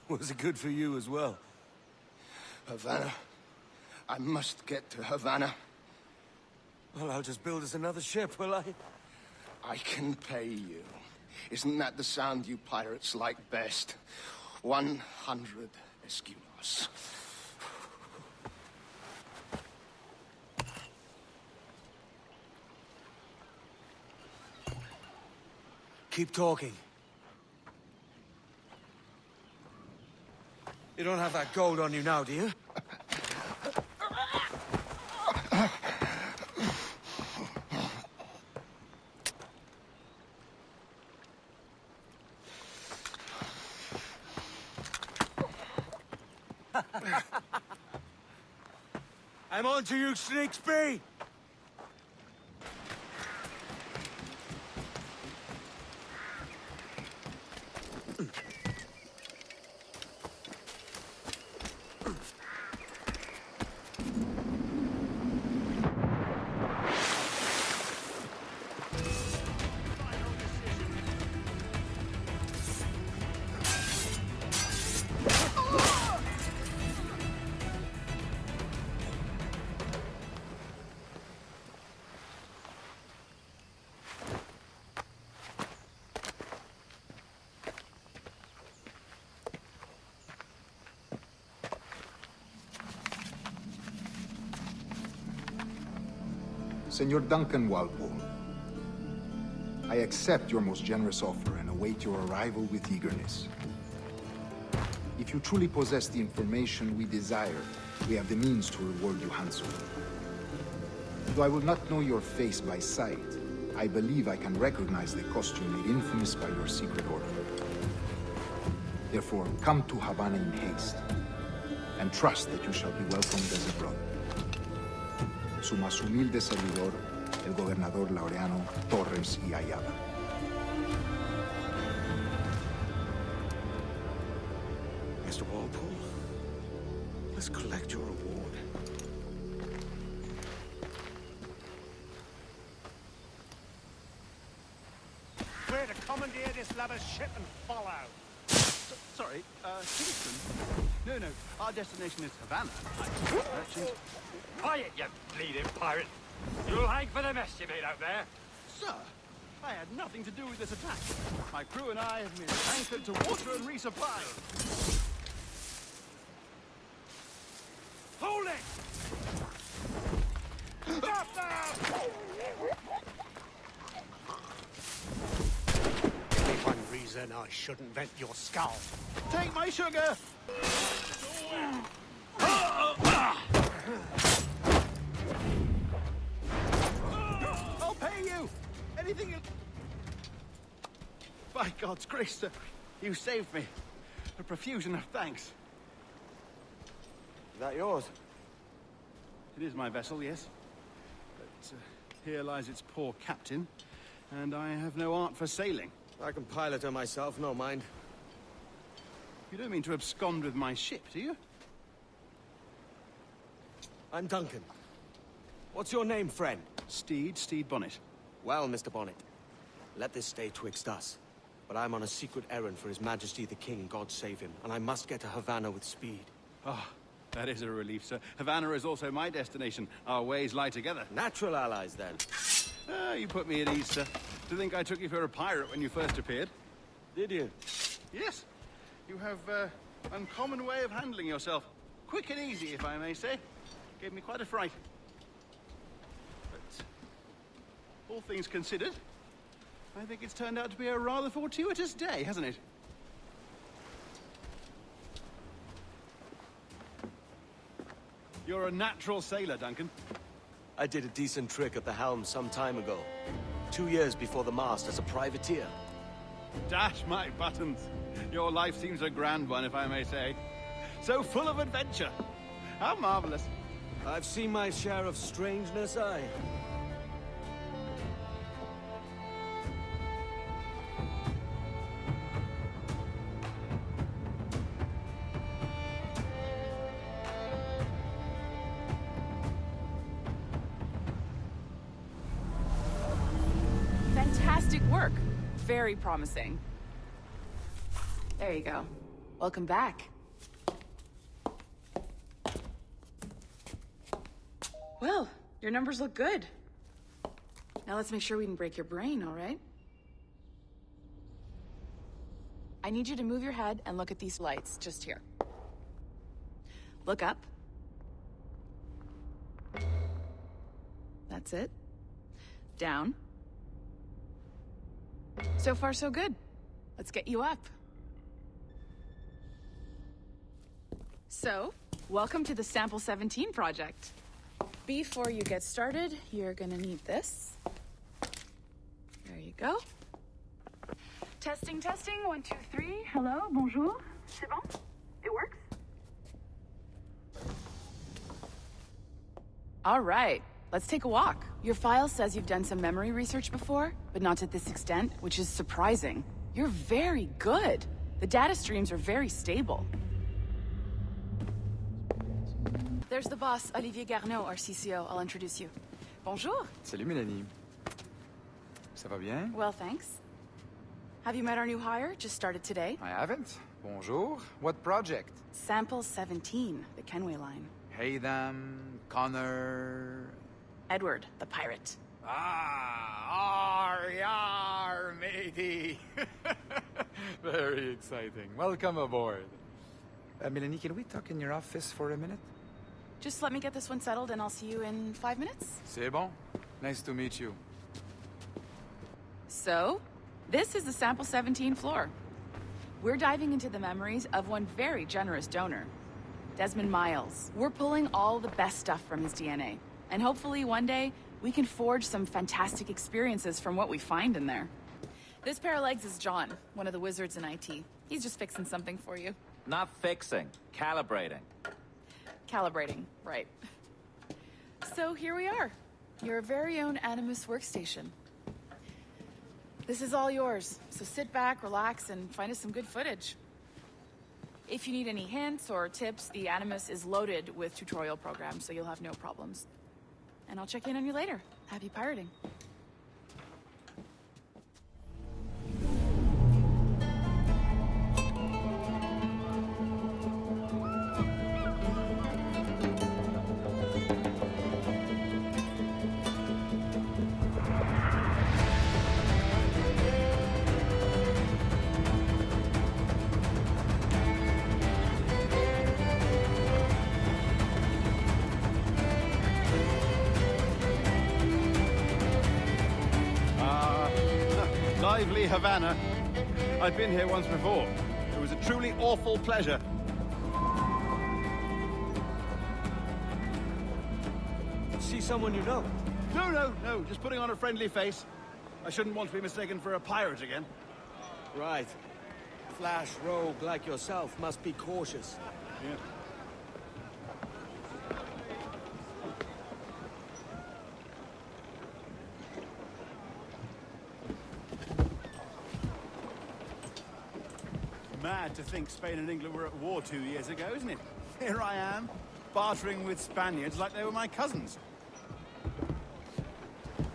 Was it good for you as well? Havana. I must get to Havana. Well, I'll just build us another ship, will I? I can pay you. Isn't that the sound you pirates like best? 100 Esquimos. Keep talking. You don't have that gold on you now, do you? I'm on to you, Sneaksby! Senor Duncan Walpole, I accept your most generous offer and await your arrival with eagerness. If you truly possess the information we desire, we have the means to reward you handsomely. Though I will not know your face by sight, I believe I can recognize the costume made infamous by your secret order. Therefore, come to Havana in haste, and trust that you shall be welcomed as a brother. Su más humilde servidor, el gobernador Laureano Torres y Ayala. Mr. Walpole, let's collect your reward. We're to commandeer this lover's ship and follow. Sorry, Kingston? No, our destination is Havana. Merchant. Quiet, you bleeding pirate! You'll hang for the mess you made out there. Sir, I had nothing to do with this attack. My crew and I have merely anchored to water and resupply. Hold it! Stop now! Only one reason I shouldn't vent your skull. Take my sugar! I'll pay you! Anything you... By God's grace, sir, you saved me. A profusion of thanks. Is that yours? It is my vessel, yes. But here lies its poor captain, and I have no art for sailing. I can pilot her myself, no mind. You don't mean to abscond with my ship, do you? I'm Duncan. What's your name, friend? Steed Bonnet. Well, Mr. Bonnet, let this stay twixt us. But I'm on a secret errand for His Majesty the King, God save him, and I must get to Havana with speed. Ah, that is a relief, sir. Havana is also my destination. Our ways lie together. Natural allies, then. Ah, you put me at ease, sir. To think I took you for a pirate when you first appeared. Did you? Yes. You have uncommon way of handling yourself. Quick and easy, if I may say. Gave me quite a fright. But all things considered, I think it's turned out to be a rather fortuitous day, hasn't it? You're a natural sailor, Duncan. I did a decent trick at the helm some time ago. 2 years before the mast as a privateer. Dash my buttons. Your life seems a grand one, if I may say. So full of adventure. How marvelous. I've seen my share of strangeness, aye. strategic work. Very promising. There you go. Welcome back. Well, your numbers look good. Now let's make sure we can break your brain, all right? I need you to move your head and look at these lights just here. Look up. That's it. Down. So far, so good. Let's get you up. So, welcome to the Sample 17 project. Before you get started, you're gonna need this. There you go. Testing, testing, 1, 2, 3. Hello, bonjour. C'est bon? It works? All right, let's take a walk. Your file says you've done some memory research before, but not to this extent, which is surprising. You're very good. The data streams are very stable. There's the boss, Olivier Garneau, our CCO. I'll introduce you. Bonjour. Salut Mélanie. Ça va bien? Well, thanks. Have you met our new hire? Just started today. I haven't. Bonjour. What project? Sample 17, the Kenway line. Haytham, Connor... Edward, the pirate. Ah, yar, matey. Very exciting. Welcome aboard. Mélanie, can we talk in your office for a minute? Just let me get this one settled and I'll see you in 5 minutes. C'est bon. Nice to meet you. So, this is the Sample 17 floor. We're diving into the memories of one very generous donor, Desmond Miles. We're pulling all the best stuff from his DNA. And hopefully one day, we can forge some fantastic experiences from what we find in there. This pair of legs is John, one of the wizards in IT. He's just fixing something for you. Not fixing, calibrating. Calibrating, right. So here we are, your very own Animus workstation. This is all yours, so sit back, relax, and find us some good footage. If you need any hints or tips, the Animus is loaded with tutorial programs, so you'll have no problems. And I'll check in on you later. Happy pirating. Lively Havana. I've been here once before. It was a truly awful pleasure. See someone you know? No, just putting on a friendly face. I shouldn't want to be mistaken for a pirate again. Right. Flash rogue like yourself must be cautious. Yeah. Mad to think Spain and England were at war 2 years ago, isn't it? Here I am, bartering with Spaniards like they were my cousins.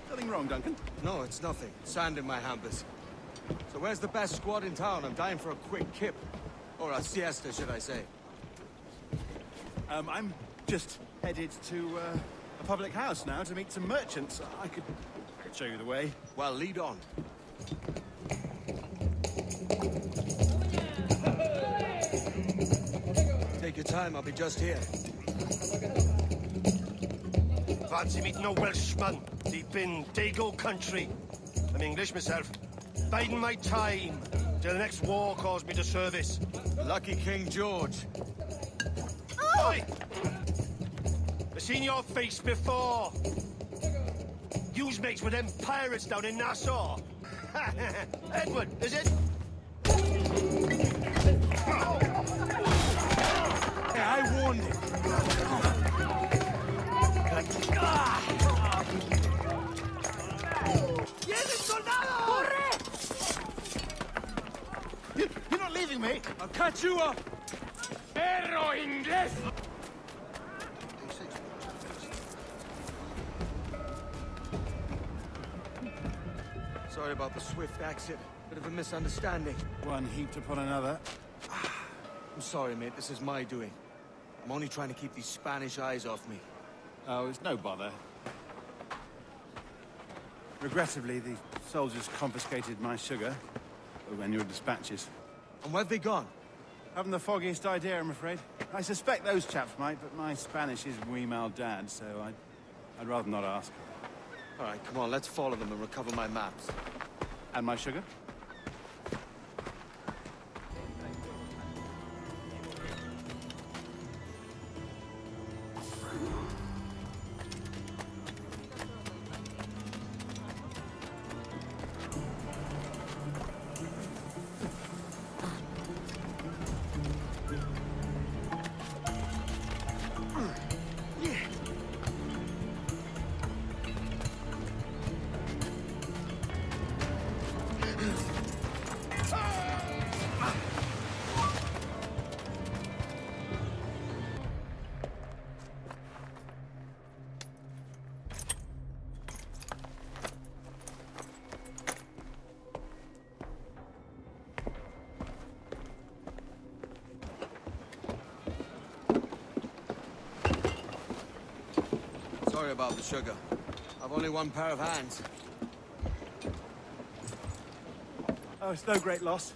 Nothing wrong, Duncan? No, it's nothing. Sand in my hampers. So where's the best squad in town? I'm dying for a quick kip. Or a siesta, should I say. I'm just headed to a public house now to meet some merchants. I could show you the way. Well, lead on. Take your time, I'll be just here. Fancy meeting a Welshman deep in Dago country. I'm English myself. Biding my time till the next war calls me to service. Lucky King George. Oi! I've seen your face before. You's mates with them pirates down in Nassau. Edward, is it? Yeah, I warned him. You're not leaving me! I'll catch you up. Perro inglés! So Sorry about the swift exit. Bit of a misunderstanding. One heaped upon another. I'm sorry, mate. This is my doing. I'm only trying to keep these Spanish eyes off me. Oh, it's no bother. Regrettably, the soldiers confiscated my sugar and your dispatches. And where've they gone? Haven't the foggiest idea, I'm afraid. I suspect those chaps might, but my Spanish is muy mal dad, so I'd rather not ask. All right, come on, let's follow them and recover my maps. And my sugar? Sorry about the sugar. I've only one pair of hands. Oh, it's no great loss.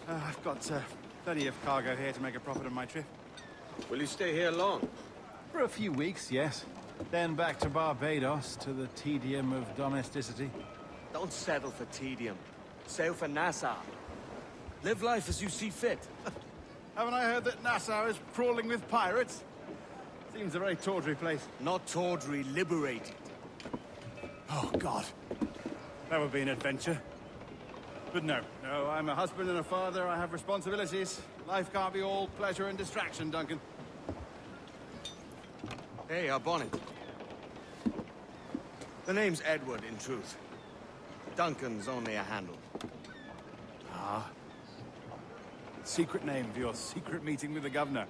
I've got plenty of cargo here to make a profit on my trip. Will you stay here long? For a few weeks, yes. Then back to Barbados, to the tedium of domesticity. Don't settle for tedium. Sail for Nassau. Live life as you see fit. Haven't I heard that Nassau is crawling with pirates? Seems a very tawdry place. Not tawdry, liberated. Oh, God. That would be an adventure. But no, I'm a husband and a father. I have responsibilities. Life can't be all pleasure and distraction, Duncan. Hey, our bonnet. The name's Edward, in truth. Duncan's only a handle. Ah. Secret name for your secret meeting with the governor.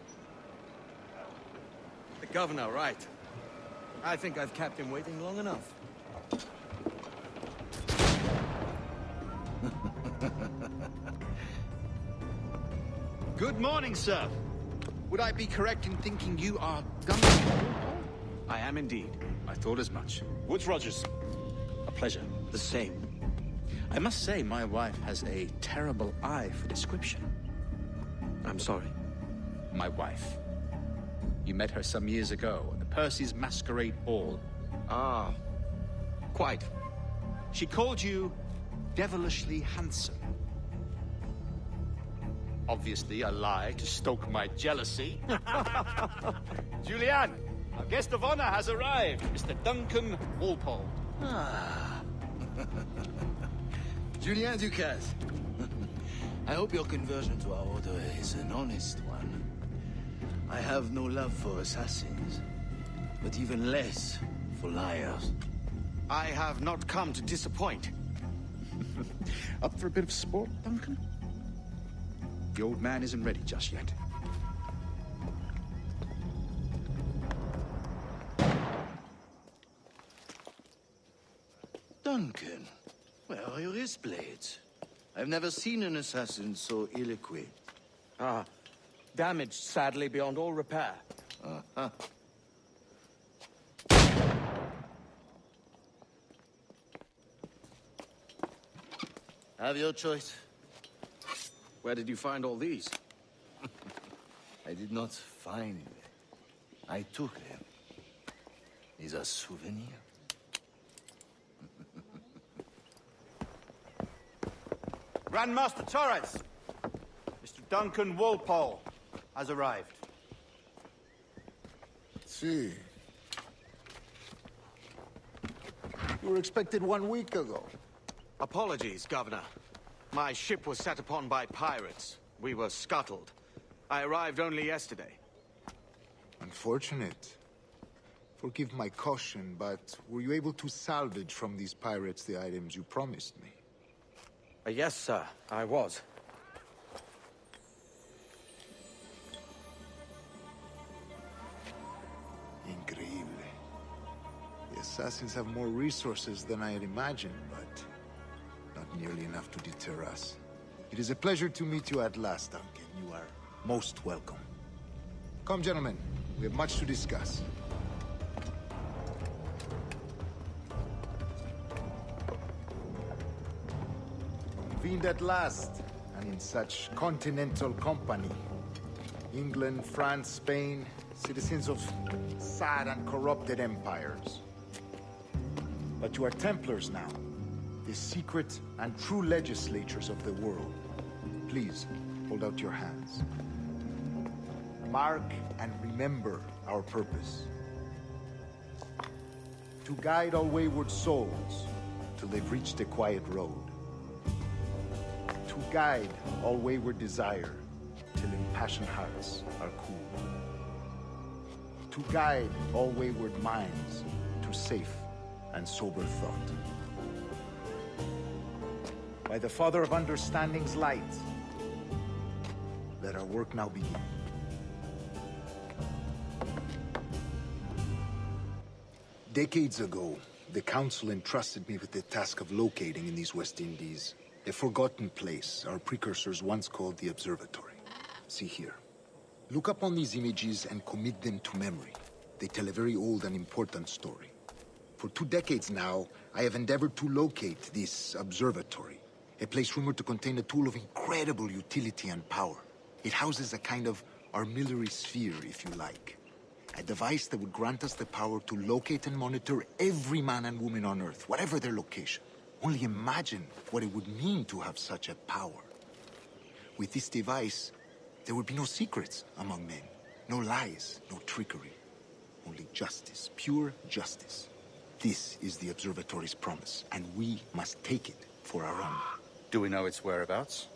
The governor, right. I think I've kept him waiting long enough. Good morning, sir. Would I be correct in thinking you are Duncan? I am indeed. I thought as much. Woods Rogers. A pleasure. The same. I must say, my wife has a terrible eye for description. I'm sorry. My wife. You met her some years ago at the Percy's Masquerade Ball. Ah, quite. She called you devilishly handsome. Obviously a lie to stoke my jealousy. Julianne, our guest of honor has arrived, Mr. Duncan Walpole. Julien Ducasse. I hope your conversion to our order is an honest one. I have no love for assassins, but even less for liars. I have not come to disappoint. Up for a bit of sport, Duncan? The old man isn't ready just yet. Duncan, where are your wrist blades? I've never seen an assassin so ill-equipped. Ah, damaged, sadly, beyond all repair. Uh-huh. Have your choice. Where did you find all these? I did not find them. I took them. These are souvenirs. Grandmaster Torres! Mr. Duncan Walpole has arrived. See. You were expected 1 week ago. Apologies, Governor. My ship was set upon by pirates. We were scuttled. I arrived only yesterday. Unfortunate. Forgive my caution, but were you able to salvage from these pirates the items you promised me? Yes, sir, I was. Increíble. The assassins have more resources than I had imagined, but nearly enough to deter us. It is a pleasure to meet you at last, Duncan. You are most welcome. Come, gentlemen. We have much to discuss. Convened at last, and in such continental company. England, France, Spain, citizens of sad and corrupted empires. But you are Templars now, the secret and true legislators of the world. Please, hold out your hands. Mark and remember our purpose. To guide all wayward souls till they've reached the quiet road. To guide all wayward desire till impassioned hearts are cool. To guide all wayward minds to safe and sober thought. By the Father of Understanding's light, let our work now begin. Decades ago, the Council entrusted me with the task of locating in these West Indies a forgotten place our precursors once called the Observatory. See here. Look upon these images and commit them to memory. They tell a very old and important story. For 2 decades now, I have endeavored to locate this observatory, a place rumored to contain a tool of incredible utility and power. It houses a kind of armillary sphere, if you like. A device that would grant us the power to locate and monitor every man and woman on Earth, whatever their location. Only imagine what it would mean to have such a power. With this device, there would be no secrets among men, no lies, no trickery. Only justice, pure justice. This is the Observatory's promise, and we must take it for our own. Do we know its whereabouts?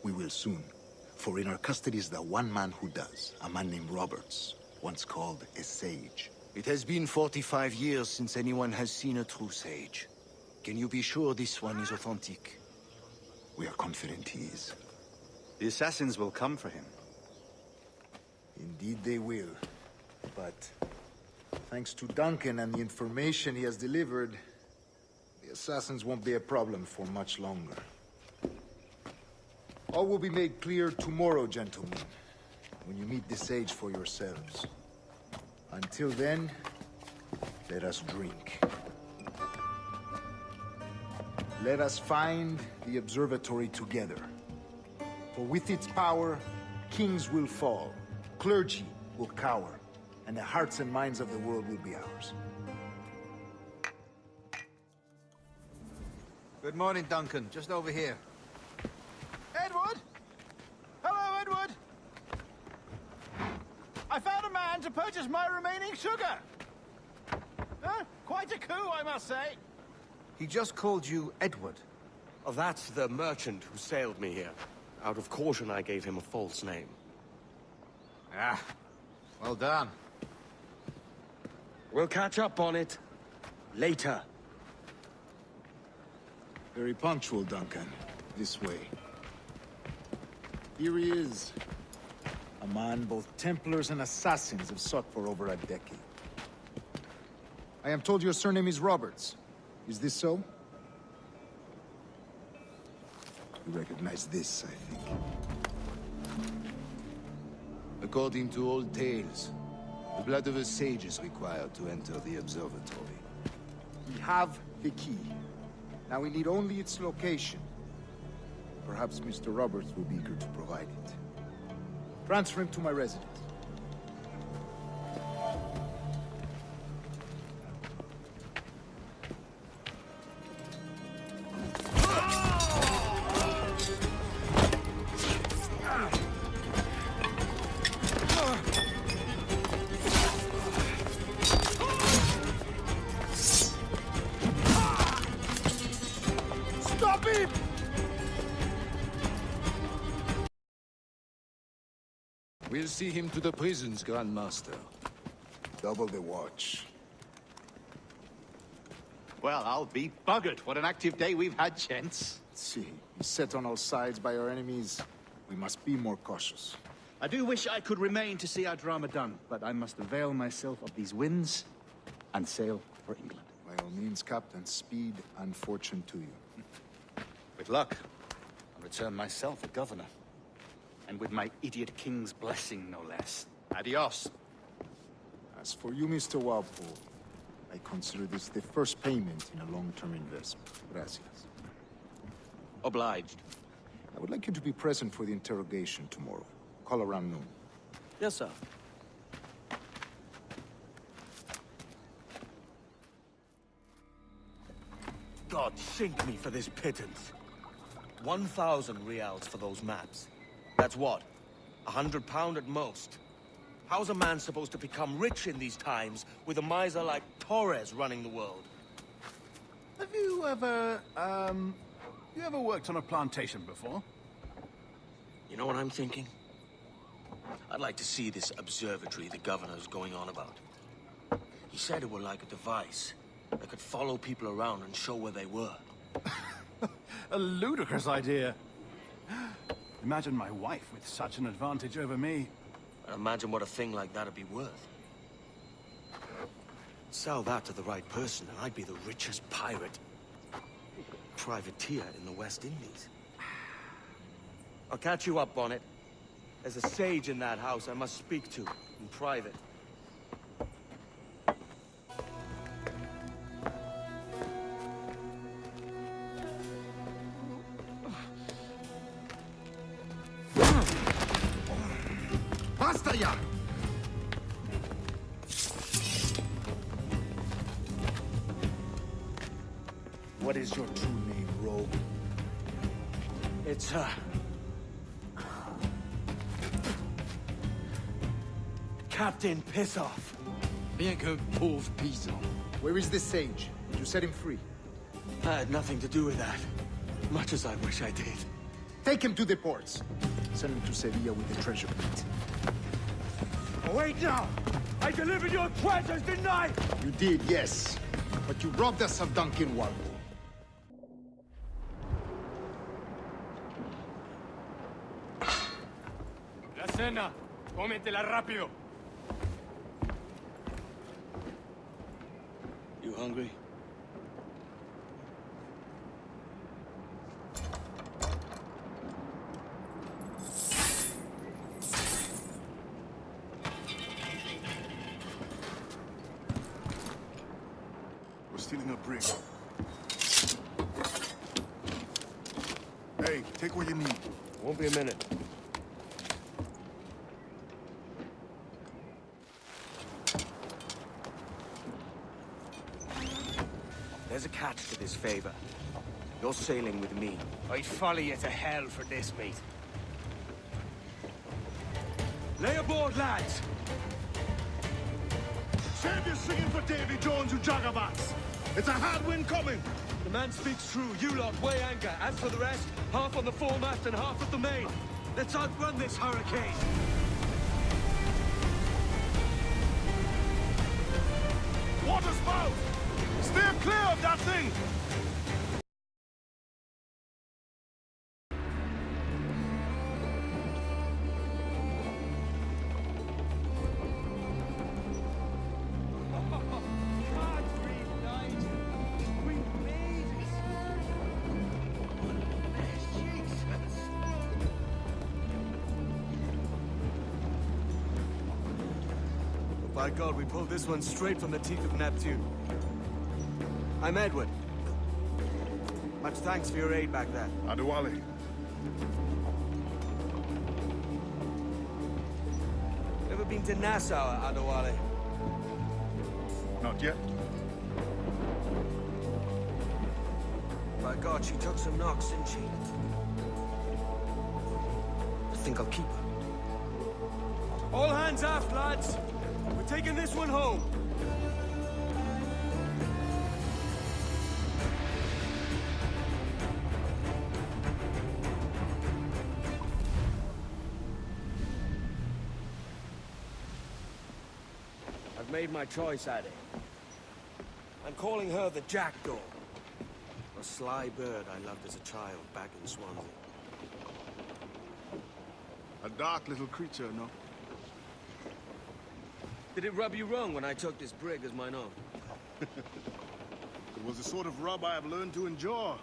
We will soon. For in our custody is the one man who does, a man named Roberts, once called a sage. It has been 45 years since anyone has seen a true sage. Can you be sure this one is authentic? We are confident he is. The assassins will come for him. Indeed they will. But thanks to Duncan and the information he has delivered, the assassins won't be a problem for much longer. All will be made clear tomorrow, gentlemen, when you meet the sage for yourselves. Until then, let us drink. Let us find the observatory together. For with its power, kings will fall, clergy will cower, and the hearts and minds of the world will be ours. Good morning, Duncan. Just over here. Edward! Hello, Edward! I found a man to purchase my remaining sugar! Quite a coup, I must say. He just called you Edward. Oh, that's the merchant who sailed me here. Out of caution, I gave him a false name. Ah, well done. We'll catch up on it later. Very punctual, Duncan. This way. Here he is. A man both Templars and assassins have sought for over a decade. I am told your surname is Roberts. Is this so? You recognize this, I think. According to old tales, the blood of a sage is required to enter the observatory. We have the key. Now we need only its location. Perhaps Mr. Roberts will be eager to provide it. Transfer him to my residence. Stop him! We'll see him to the prisons, Grandmaster. Double the watch. Well, I'll be buggered. What an active day we've had, gents. See, he's set on all sides by our enemies. We must be more cautious. I do wish I could remain to see our drama done, but I must avail myself of these winds and sail for England. By all all means, Captain, speed and fortune to you. With luck, I'll return myself a governor. And with my idiot king's blessing, no less. Adios. As for you, Mr. Walpole, I consider this the first payment in a long-term investment. Gracias. Obliged. I would like you to be present for the interrogation tomorrow. Call around noon. Yes, sir. God sink me for this pittance. 1,000 reals for those maps. That's what? £100 at most. How's a man supposed to become rich in these times with a miser like Torres running the world? Have you ever, worked on a plantation before? You know what I'm thinking? I'd like to see this observatory the governor's going on about. He said it were like a device that could follow people around and show where they were. A ludicrous idea. Imagine my wife with such an advantage over me. And imagine what a thing like that'd be worth. Sell that to the right person and I'd be the richest pirate. Privateer in the West Indies. I'll catch you up, Bonnet. There's a sage in that house I must speak to, in private. Basta ya! What is your true name, rogue? It's, Captain Pissoff. Bien que pauvre paysan. Where is the sage? Did you set him free? I had nothing to do with that. Much as I wish I did. Take him to the ports. Send him to Sevilla with the treasure plate. Wait now! I delivered your treasures, didn't I? You did, yes. But you robbed us of Duncan Walpole. La cena. Cómetela rápido. You hungry? We're stealing a brig. Hey, take what you need. Won't be a minute. There's a catch to this favor. You're sailing with me. I'd follow you to hell for this, mate. Lay aboard, lads! Save your singing for Davy Jones, you jagabats! It's a hard wind coming! The man speaks true. You lot weigh anchor. As for the rest, half on the foremast and half at the main. Let's outrun this hurricane. Water's mouth! Steer clear of that thing! By God, we pulled this one straight from the teeth of Neptune. I'm Edward. Much thanks for your aid back there. Adewale. Ever been to Nassau, Adewale? Not yet. By God, she took some knocks, didn't she? I think I'll keep her. All hands aft, lads. We're taking this one home. I've made my choice, Addy. I'm calling her the Jackdaw. A sly bird I loved as a child back in Swansea. A dark little creature, no? Did it rub you wrong when I took this brig as mine own? was the sort of rub I have learned to endure,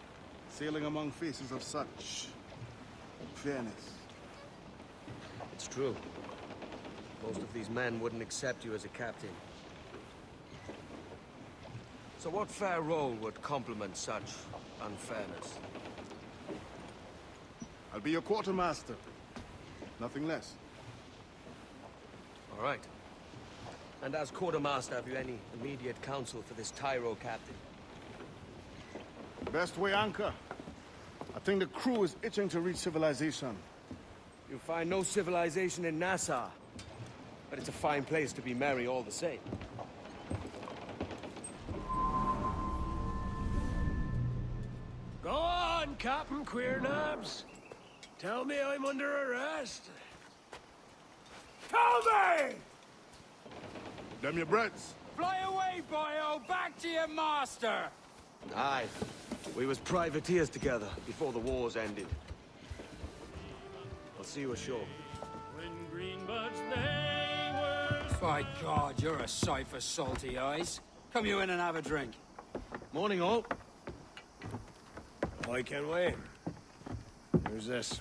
sailing among faces of such fairness. It's true. Most of these men wouldn't accept you as a captain. So what fair role would complement such unfairness? I'll be your quartermaster. Nothing less. All right. And as quartermaster, have you any immediate counsel for this Tyro captain? Best way anchor. I think the crew is itching to reach civilization. You'll find no civilization in Nassau. But it's a fine place to be merry all the same. Go on, Captain Queernabs. Tell me I'm under arrest. Tell me! Them your breads. Fly away, boyo! Back to your master! Aye. We was privateers together before the wars ended. I'll see you ashore. When green buds they were... By God, you're a sight for salty eyes. Come you in and have a drink. Morning, all. I can wait. Who's this?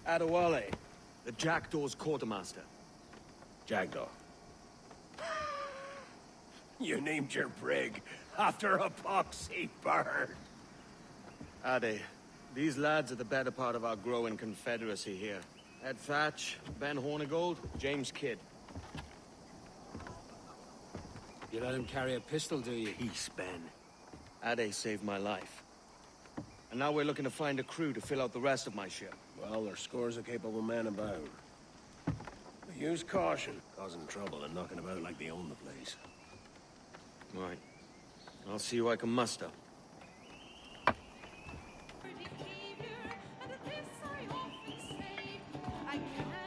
Adewale, the Jackdaw's quartermaster. Jackdaw. You named your brig after a poxy bird. Ade, these lads are the better part of our growing confederacy here. Ed Thatch, Ben Hornigold, James Kidd. You let him carry a pistol, do you? Peace, Ben. Ade saved my life. And now we're looking to find a crew to fill out the rest of my ship. Well, there's scores of capable men about. But use caution, causing trouble and knocking about like they own the place. Right. I'll see who I can muster.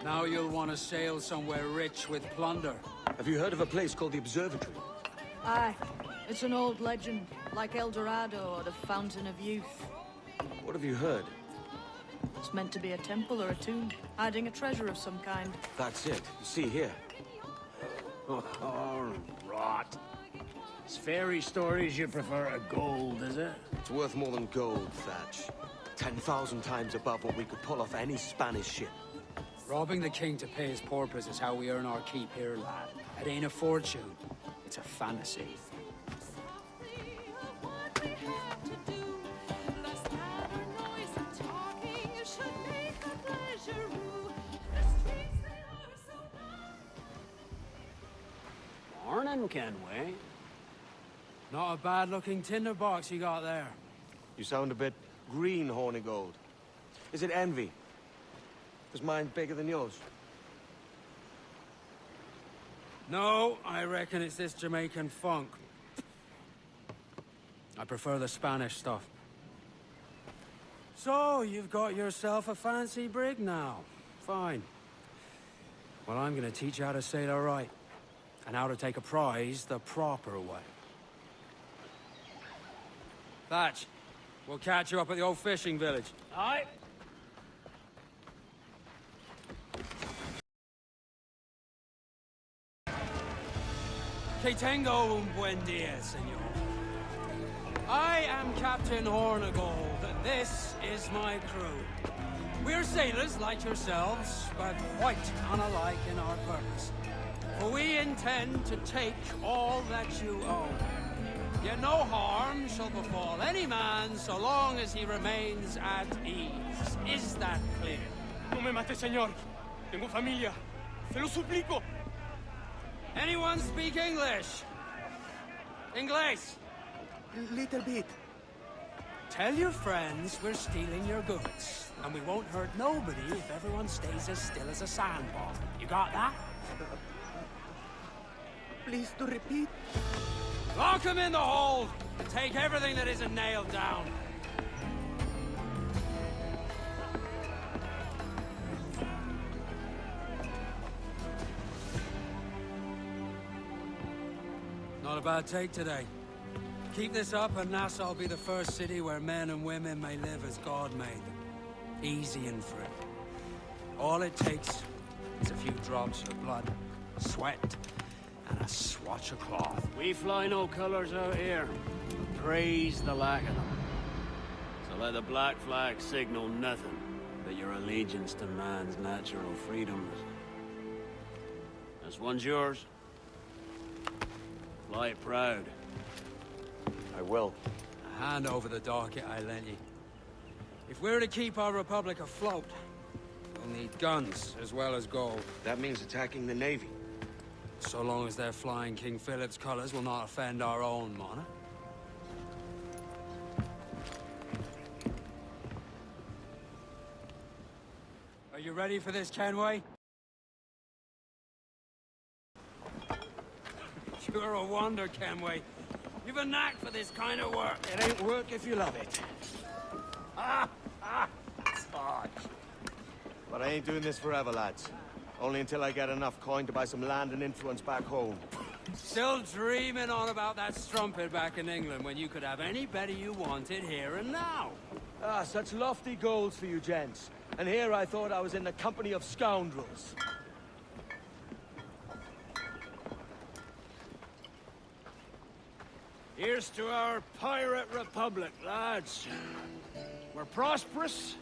Now you'll want to sail somewhere rich with plunder. Have you heard of a place called the Observatory? Aye. It's an old legend, like El Dorado or the Fountain of Youth. What have you heard? It's meant to be a temple or a tomb, hiding a treasure of some kind. That's it. You see here. Oh, rot. It's fairy stories you prefer to gold, is it? It's worth more than gold, Thatch. 10,000 times above what we could pull off any Spanish ship. Robbing the king to pay his porpoise is how we earn our keep here, lad. It ain't a fortune. It's a fantasy. Morning, Kenway. Not a bad-looking tinderbox you got there. You sound a bit green, Hornigold. Is it envy? Is mine bigger than yours? No, I reckon it's this Jamaican funk. I prefer the Spanish stuff. So, you've got yourself a fancy brig now. Fine. Well, I'm gonna teach you how to sail all right. And how to take a prize the proper way. Thatch, we'll catch you up at the old fishing village. Aye. Que tengo un buen día, señor. I am Captain Hornigold, and this is my crew. We're sailors like yourselves, but quite unalike in our purpose. For we intend to take all that you own. Yet no harm shall befall any man so long as he remains at ease. Is that clear? No me mate, señor. Tengo familia. Se lo suplico. Anyone speak English? Inglés? Little bit. Tell your friends we're stealing your goods. And we won't hurt nobody if everyone stays as still as a sandbar. You got that? Please to repeat. Lock him in the hold and take everything that isn't nailed down. Not a bad take today. Keep this up and Nassau will be the first city where men and women may live as God made them. Easy and free. All it takes is a few drops of blood, sweat, and a swatch of cloth. We fly no colors out here. Praise the lack of them. So let the black flag signal nothing but your allegiance to man's natural freedoms. This one's yours. Fly it proud. I will. Hand over the docket I lent you. If we're to keep our republic afloat, we'll need guns as well as gold. That means attacking the Navy. So long as they're flying King Philip's colors will not offend our own monarch. Are you ready for this, Kenway? You're a wonder, Kenway. You've a knack for this kind of work. It ain't work if you love it. Sarge. But I ain't doing this forever, lads. Only until I get enough coin to buy some land and influence back home. Still dreaming on about that strumpet back in England when you could have any Betty you wanted here and now. Ah, such lofty goals for you gents. And here I thought I was in the company of scoundrels. Here's to our pirate republic, lads. We're prosperous,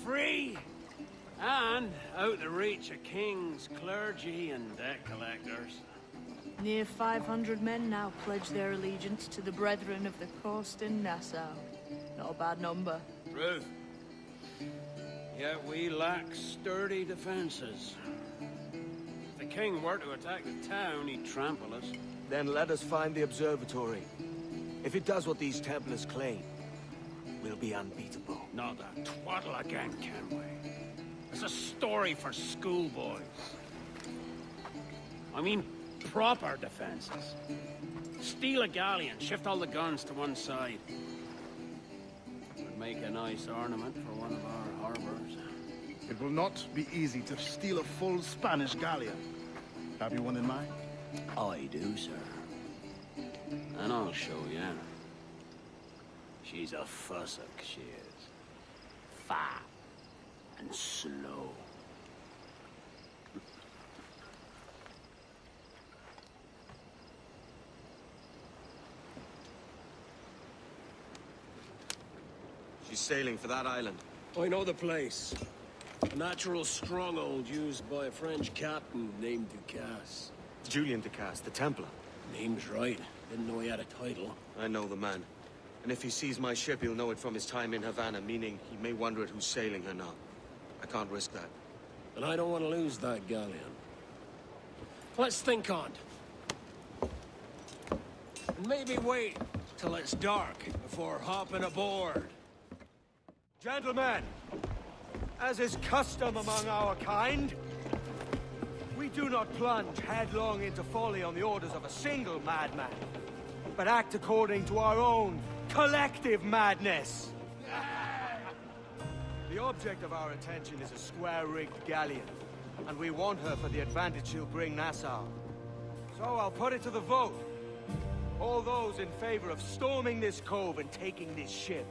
free, and out the reach of kings, clergy, and debt collectors. Near 500 men now pledge their allegiance to the Brethren of the Coast in Nassau. Not a bad number. Truth. Yet we lack sturdy defenses. If the king were to attack the town, he'd trample us. Then let us find the observatory. If it does what these Templars claim, we'll be unbeatable. Not that twaddle again, Kenway. It's a story for schoolboys. I mean, proper defenses. Steal a galleon, shift all the guns to one side. Would make a nice ornament for one of our harbors. It will not be easy to steal a full Spanish galleon. Have you one in mind? I do, sir. And I'll show you. She's a fussock, she is. Fat and slow. She's sailing for that island. I know the place. A natural stronghold used by a French captain named Ducasse. Julian Ducasse, the Templar. Name's right. Didn't know he had a title. I know the man. And if he sees my ship, he'll know it from his time in Havana, meaning he may wonder at who's sailing her now. I can't risk that. And I don't want to lose that galleon. Let's think on it. And maybe wait till it's dark before hopping aboard. Gentlemen, as is custom among our kind, we do not plunge headlong into folly on the orders of a single madman, but act according to our own collective madness. The object of our attention is a square-rigged galleon, and we want her for the advantage she'll bring Nassau. So I'll put it to the vote. All those in favor of storming this cove and taking this ship,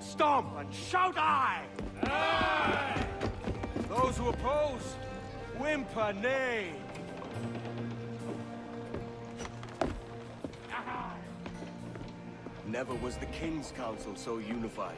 stomp and shout aye! Aye! Those who oppose, whimper nay. Never was the King's Council so unified.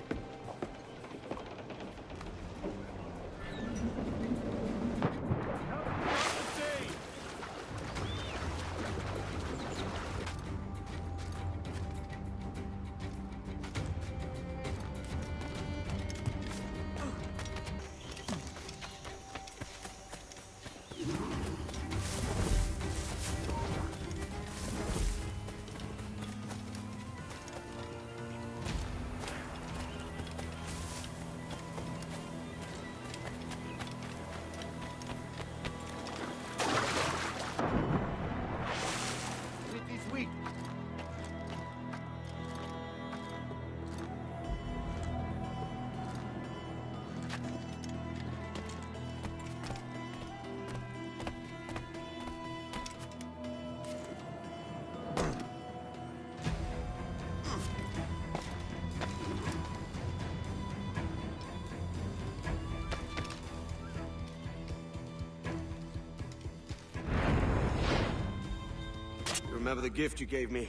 remember the gift you gave me.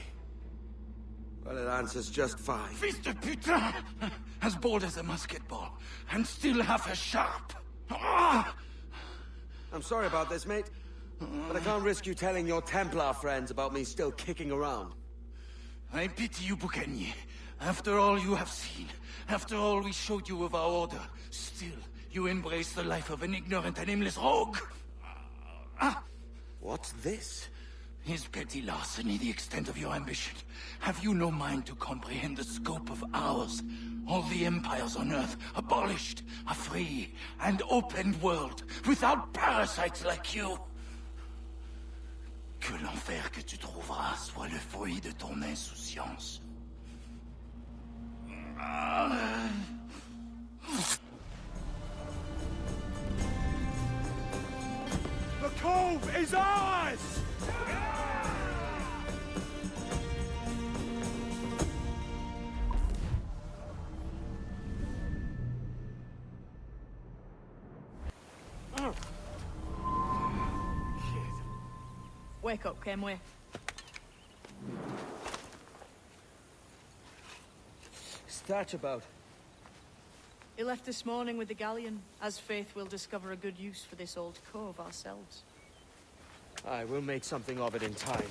Well, it answers just fine. Fils de putain! As bold as a musket ball, and still half as sharp. Ah! I'm sorry about this, mate. But I can't risk you telling your Templar friends about me still kicking around. I pity you, Boucanier. After all you have seen, after all we showed you of our order, still you embrace the life of an ignorant and aimless rogue. What's this? Is petty larceny the extent of your ambition? Have you no mind to comprehend the scope of ours? All the empires on Earth abolished, a free and open world, without parasites like you. Que l'enfer que tu trouveras soit le fruit de ton insouciance. The cove is ours! Wake up, Kenway. Thatch about? He left this morning with the galleon. As faith, we'll discover a good use for this old cove ourselves. Aye, we'll make something of it in time.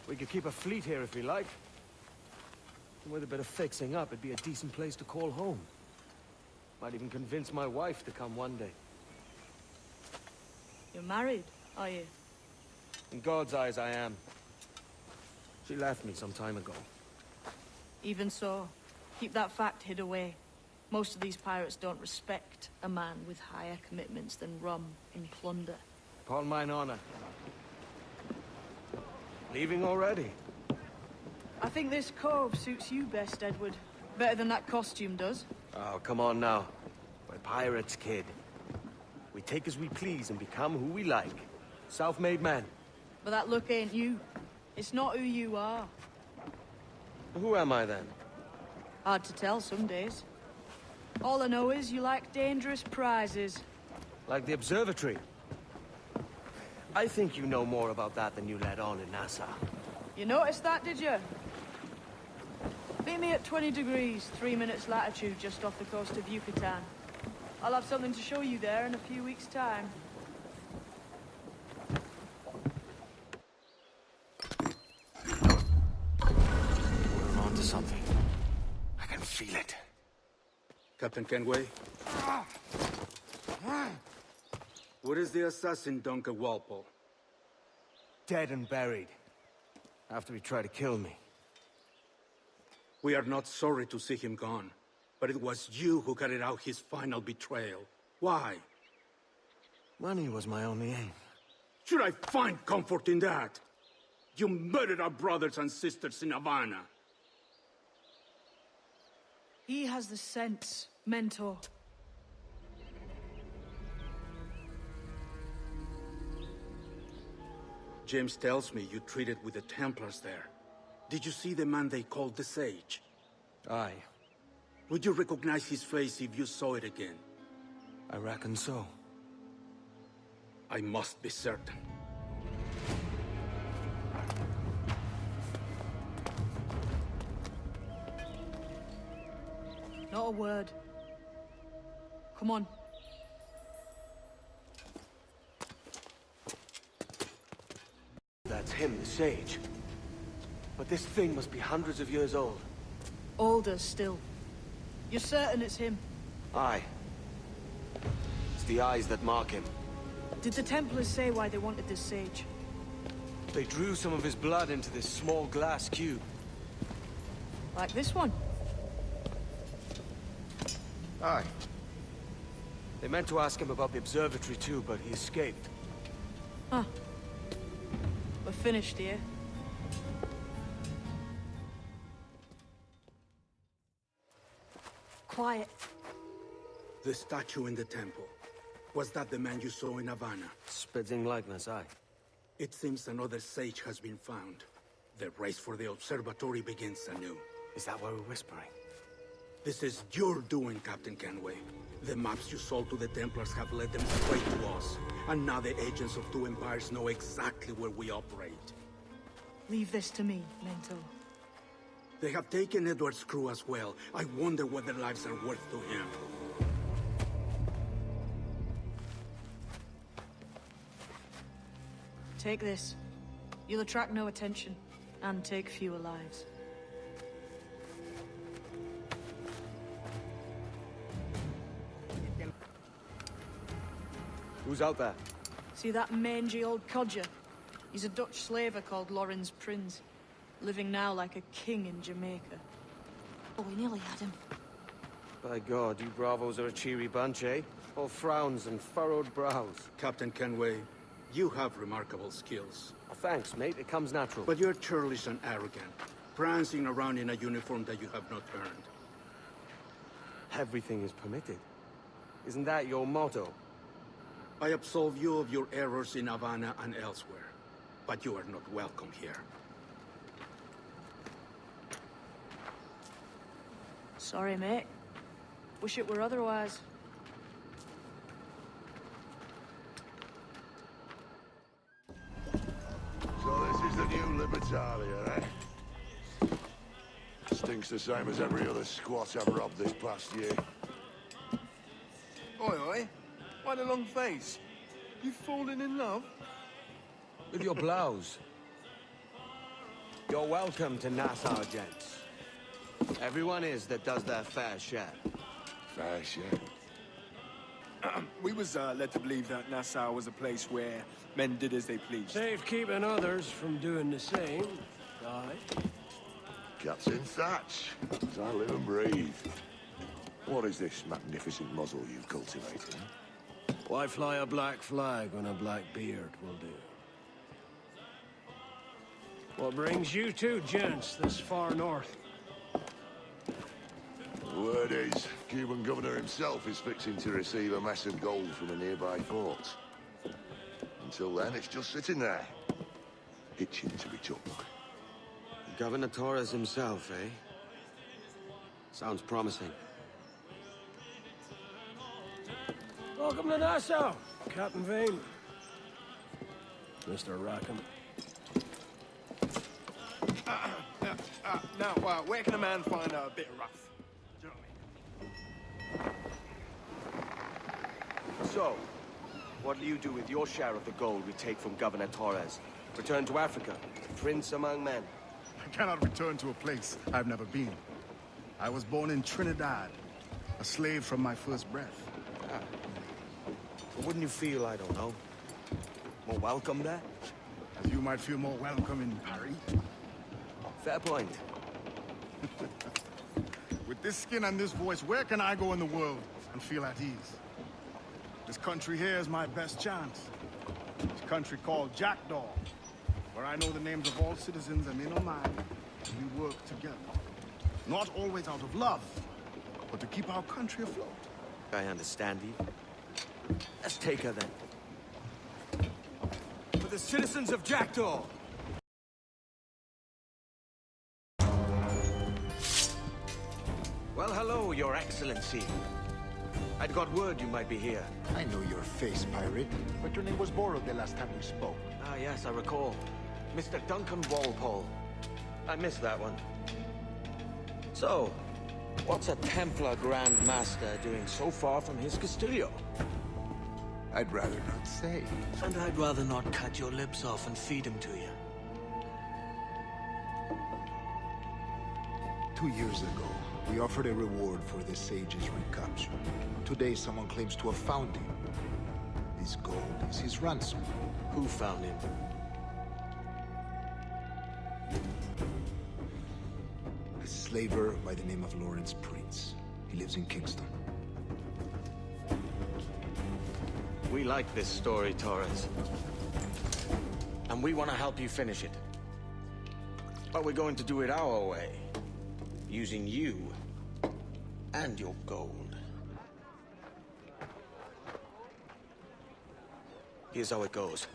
We could keep a fleet here if we like. And with a bit of fixing up, it'd be a decent place to call home. Might even convince my wife to come one day. You're married, are you? In God's eyes, I am. She left me some time ago. Even so, keep that fact hid away. Most of these pirates don't respect a man with higher commitments than rum and plunder. Upon mine honor. Leaving already? I think this cove suits you best, Edward. Better than that costume does. Oh, come on now. We're pirates, kid. We take as we please and become who we like. Self-made men. But that look ain't you. It's not who you are. Who am I, then? Hard to tell some days. All I know is you like dangerous prizes. Like the observatory. I think you know more about that than you let on in Nassau. You noticed that, did you? Meet me at 20 degrees, 3 minutes latitude, just off the coast of Yucatan. I'll have something to show you there in a few weeks' time. We're on to something. I can feel it. Captain Kenway? Where is the assassin, Duncan Walpole? Dead and buried. After he tried to kill me. We are not sorry to see him gone, but it was you who carried out his final betrayal. Why? Money was my only aim. Should I find comfort in that? You murdered our brothers and sisters in Havana. He has the sense, Mentor. James tells me you treated with the Templars there. Did you see the man they called the Sage? Aye. Would you recognize his face if you saw it again? I reckon so. I must be certain. Not a word. Come on. That's him, the Sage. But this thing must be hundreds of years old. Older still. You're certain it's him? Aye. It's the eyes that mark him. Did the Templars say why they wanted this Sage? They drew some of his blood into this small glass cube. Like this one? Aye. They meant to ask him about the observatory too, but he escaped. Huh. We're finished here. Quiet. The statue in the temple. Was that the man you saw in Havana? Spitting likeness, aye. It seems another Sage has been found. The race for the observatory begins anew. Is that why we're whispering? This is your doing, Captain Kenway. The maps you sold to the Templars have led them straight to us. And now the agents of two empires know exactly where we operate. Leave this to me, Mentor. They have taken Edward's crew as well. I wonder what their lives are worth to him. Take this. You'll attract no attention, and take fewer lives. Who's out there? See that mangy old codger? He's a Dutch slaver called Lorenz Prins, living now like a king in Jamaica. Oh, we nearly had him. By God, you bravos are a cheery bunch, eh? All frowns and furrowed brows. Captain Kenway, you have remarkable skills. Oh, thanks, mate. It comes natural. But you're churlish and arrogant, prancing around in a uniform that you have not earned. Everything is permitted. Isn't that your motto? I absolve you of your errors in Havana and elsewhere, but you are not welcome here. Sorry, mate. Wish it were otherwise. So this is the new Libertalia, eh? Stinks the same as every other squat I've robbed this past year. Oi, oi. Why the long face? You've fallen in love? With your blouse. You're welcome to Nassau, gents. Everyone is that does their fair share. Fair share? We was led to believe that Nassau was a place where men did as they pleased. Safe keeping others from doing the same. Aye. Captain Thatch, as I live and breathe. What is this magnificent muzzle you've cultivated? Why fly a black flag when a black beard will do? What brings you two gents this far north? The word is, Cuban governor himself is fixing to receive a mess of gold from a nearby fort. Until then, it's just sitting there, itching to be took. Governor Torres himself, eh? Sounds promising. Welcome to Nassau, Captain Vane. Mr. Rackham. Now, where can a man find a bit of rough? Do you know what I mean? So, what'll you do with your share of the gold we take from Governor Torres? Return to Africa, prince among men? I cannot return to a place I've never been. I was born in Trinidad, a slave from my first breath. But wouldn't you feel, I don't know, more welcome there? As you might feel more welcome in Paris. Fair point. With this skin and this voice, where can I go in the world and feel at ease? This country here is my best chance. This country called Jackdaw, where I know the names of all citizens and they know mine, and we work together. Not always out of love, but to keep our country afloat. I understand you. Let's take her then. For the citizens of Jackdaw! Well, hello, Your Excellency. I'd got word you might be here. I know your face, pirate, but your name was borrowed the last time we spoke. Ah, yes, I recall. Mr. Duncan Walpole. I missed that one. So, what's a Templar Grand Master doing so far from his Castillo? I'd rather not say. And I'd rather not cut your lips off and feed him to you. 2 years ago, we offered a reward for the sage's recapture. Today, someone claims to have found him. This gold is his ransom. Who found him? A slaver by the name of Lorenz Prins. He lives in Kingston. We like this story, Torres. And we want to help you finish it. But we're going to do it our way. Using you and your gold. Here's how it goes.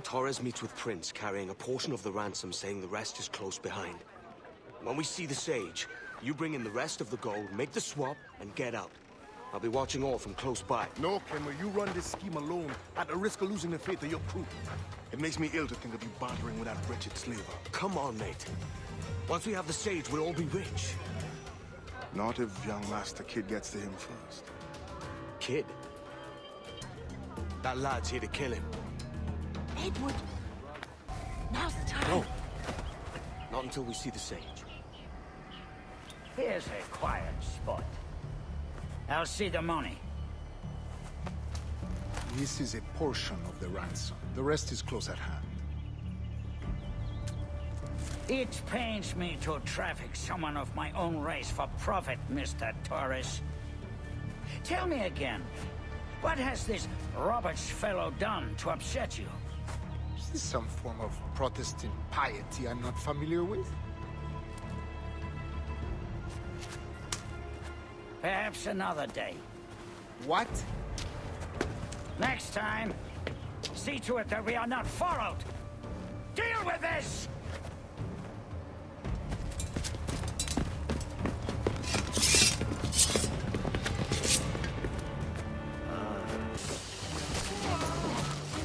Torres meets with Prince, carrying a portion of the ransom, saying the rest is close behind. When we see the sage, You bring in the rest of the gold, make the swap, and get out. I'll be watching all from close by. No, Kenway, you run this scheme alone, at the risk of losing the faith of your crew. It makes me ill to think of you bartering with that wretched slaver. Come on, mate. Once we have the sage, we'll all be rich. Not if young Master Kid gets to him first. Kid? That lad's here to kill him. Edward! Now's the time. No. Not until we see the sage. Here's a quiet spot. I'll see the money. This is a portion of the ransom. The rest is close at hand. It pains me to traffic someone of my own race for profit, Mr. Torres. Tell me again, what has this Roberts fellow done to upset you? Is this some form of Protestant piety I'm not familiar with? Perhaps another day. What? Next time, see to it that we are not followed. Deal with this!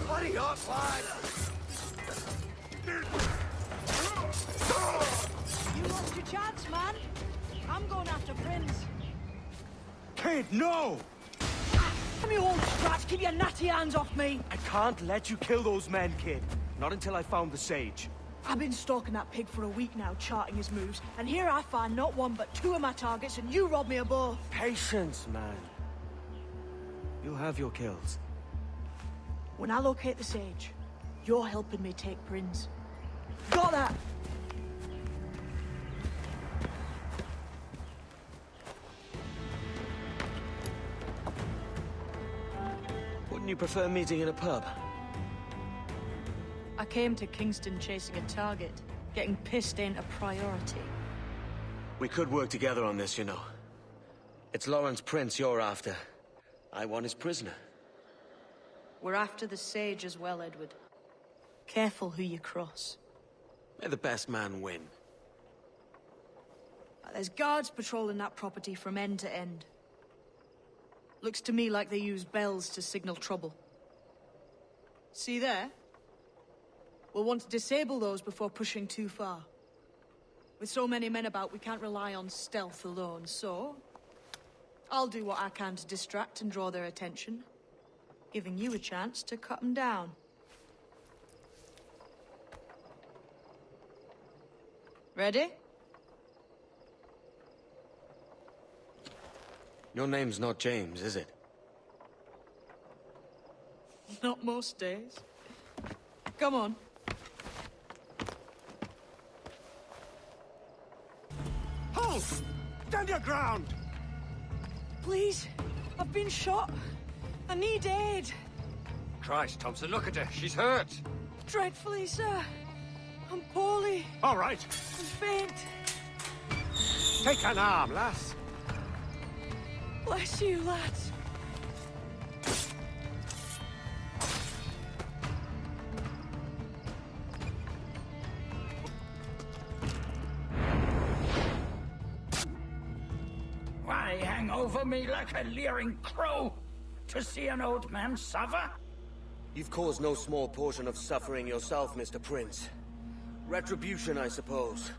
Hurry up, lad! You lost your chance, man. I'm going after Prince. Kid, no! Give me home, Scratch. Keep your natty hands off me. I can't let you kill those men, kid. Not until I found the sage. I've been stalking that pig for a week now, charting his moves, and here I find not one but two of my targets, and you robbed me of both. Patience, man. You'll have your kills. When I locate the sage, you're helping me take Prince. Got that? Wouldn't you prefer meeting in a pub? I came to Kingston chasing a target. Getting pissed ain't a priority. We could work together on this, you know. It's Lawrence Prince you're after. I want his prisoner. We're after the sage as well, Edward. Careful who you cross. May the best man win. There's guards patrolling that property from end to end. Looks to me like they use bells to signal trouble. See there? We'll want to disable those before pushing too far. With so many men about, we can't rely on stealth alone, so... I'll do what I can to distract and draw their attention, giving you a chance to cut them down. Ready? Your name's not James, is it? Not most days. Come on. Halt! Stand your ground! Please, I've been shot. I need aid. Christ, Thompson, look at her. She's hurt. Dreadfully, sir. I'm poorly. All right. I'm faint. Take an arm, lass. Bless you, lads. Why hang over me like a leering crow? To see an old man suffer? You've caused no small portion of suffering yourself, Mr. Prince. Retribution, I suppose.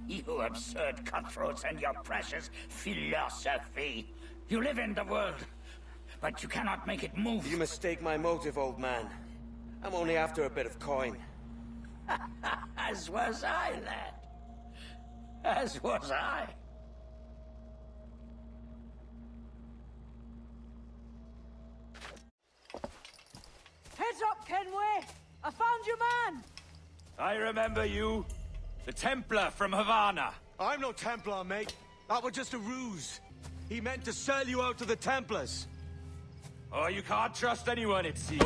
You absurd cutthroats and your precious philosophy. You live in the world, but you cannot make it move. You mistake my motive, old man. I'm only after a bit of coin. As was I, lad. As was I. Heads up, Kenway! I found your man! I remember you. The Templar from Havana. I'm no Templar, mate. That was just a ruse. He meant to sell you out to the Templars. Oh, you can't trust anyone, it seems.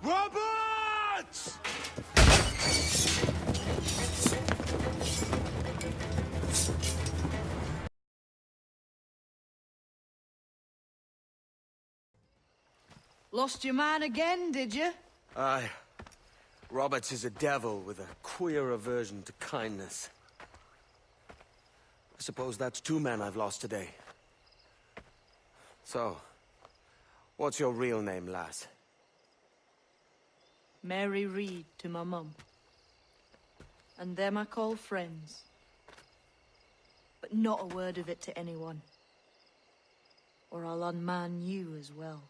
Roberts! Lost your man again, did you? Aye. Roberts is a devil with a queer aversion to kindness. I suppose that's 2 men I've lost today. So, what's your real name, lass? Mary Reed to my mum. And them I call friends. But not a word of it to anyone. Or I'll unman you as well.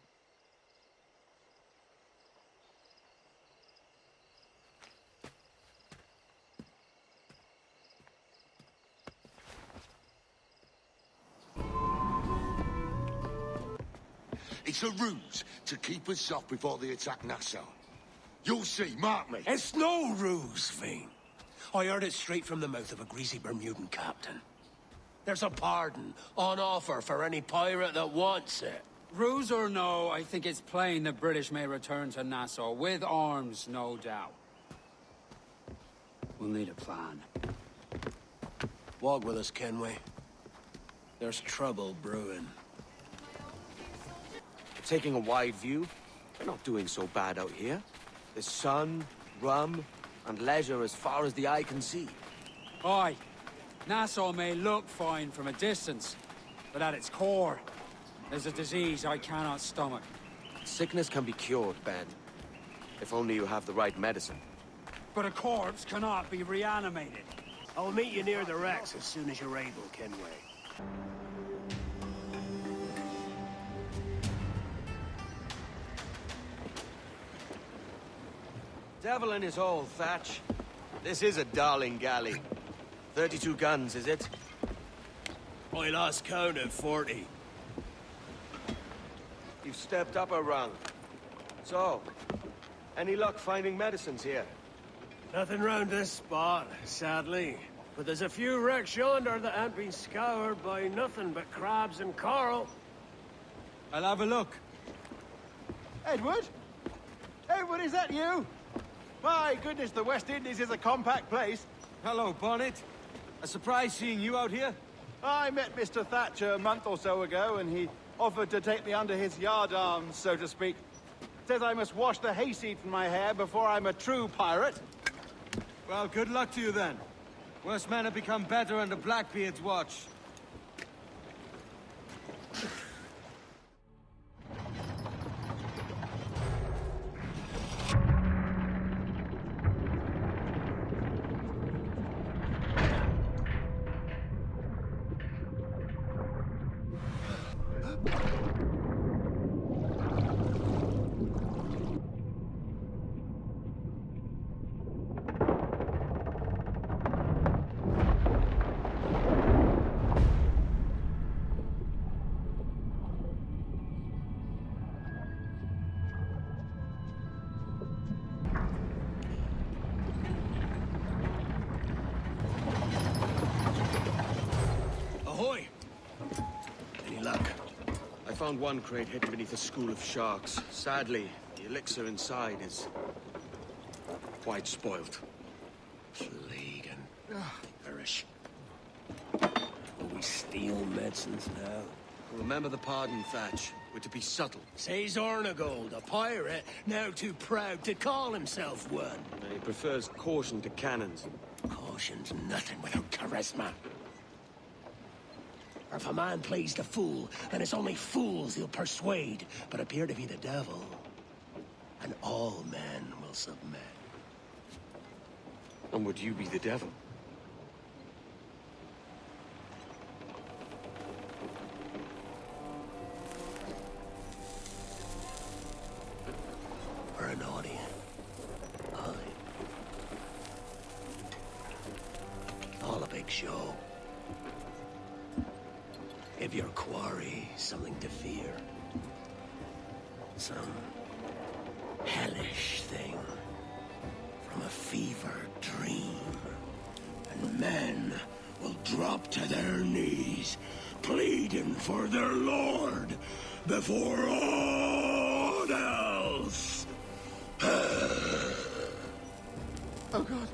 It's a ruse to keep us soft before they attack Nassau. You'll see, mark me. It's no ruse, Fiend. I heard it straight from the mouth of a greasy Bermudan captain. There's a pardon on offer for any pirate that wants it. Ruse or no, I think it's plain the British may return to Nassau, with arms, no doubt. We'll need a plan. Walk with us, Kenway. There's trouble brewing. Taking a wide view, we're not doing so bad out here. There's sun, rum, and leisure as far as the eye can see. Aye. Nassau may look fine from a distance, but at its core, there's a disease I cannot stomach. Sickness can be cured, Ben. If only you have the right medicine. But a corpse cannot be reanimated. I'll meet you near the wrecks as soon as you're able, Kenway. Devil in his hole, Thatch. This is a darling galley. 32 guns, is it? I lost count at 40. You've stepped up a rung. So, any luck finding medicines here? Nothing round this spot, sadly. But there's a few wrecks yonder that ain't been scoured by nothing but crabs and coral. I'll have a look. Edward? Edward, is that you? My goodness, the West Indies is a compact place. Hello, Bonnet. A surprise seeing you out here. I met Mr. Thatcher a month or so ago, and he offered to take me under his yardarms, so to speak. Says I must wash the hayseed from my hair before I'm a true pirate. Well, good luck to you then. Worst men have become better under Blackbeard's watch. Ahoy! Any luck? I found one crate hidden beneath a school of sharks. Sadly, the elixir inside is quite spoiled. Plague and perish. Will we steal medicines now? Remember the pardon, Thatch. We're to be subtle. Says Ornagold, a pirate, now too proud to call himself one. He prefers caution to cannons. Caution's nothing without charisma. Or if a man plays the fool, then it's only fools he'll persuade, but appear to be the devil. And all men will submit. And would you be the devil? Or a naughty. Aye. All a big show. Give your quarry something to fear. Some hellish thing from a fevered dream. And men will drop to their knees, pleading for their lord before aught else. Oh, God.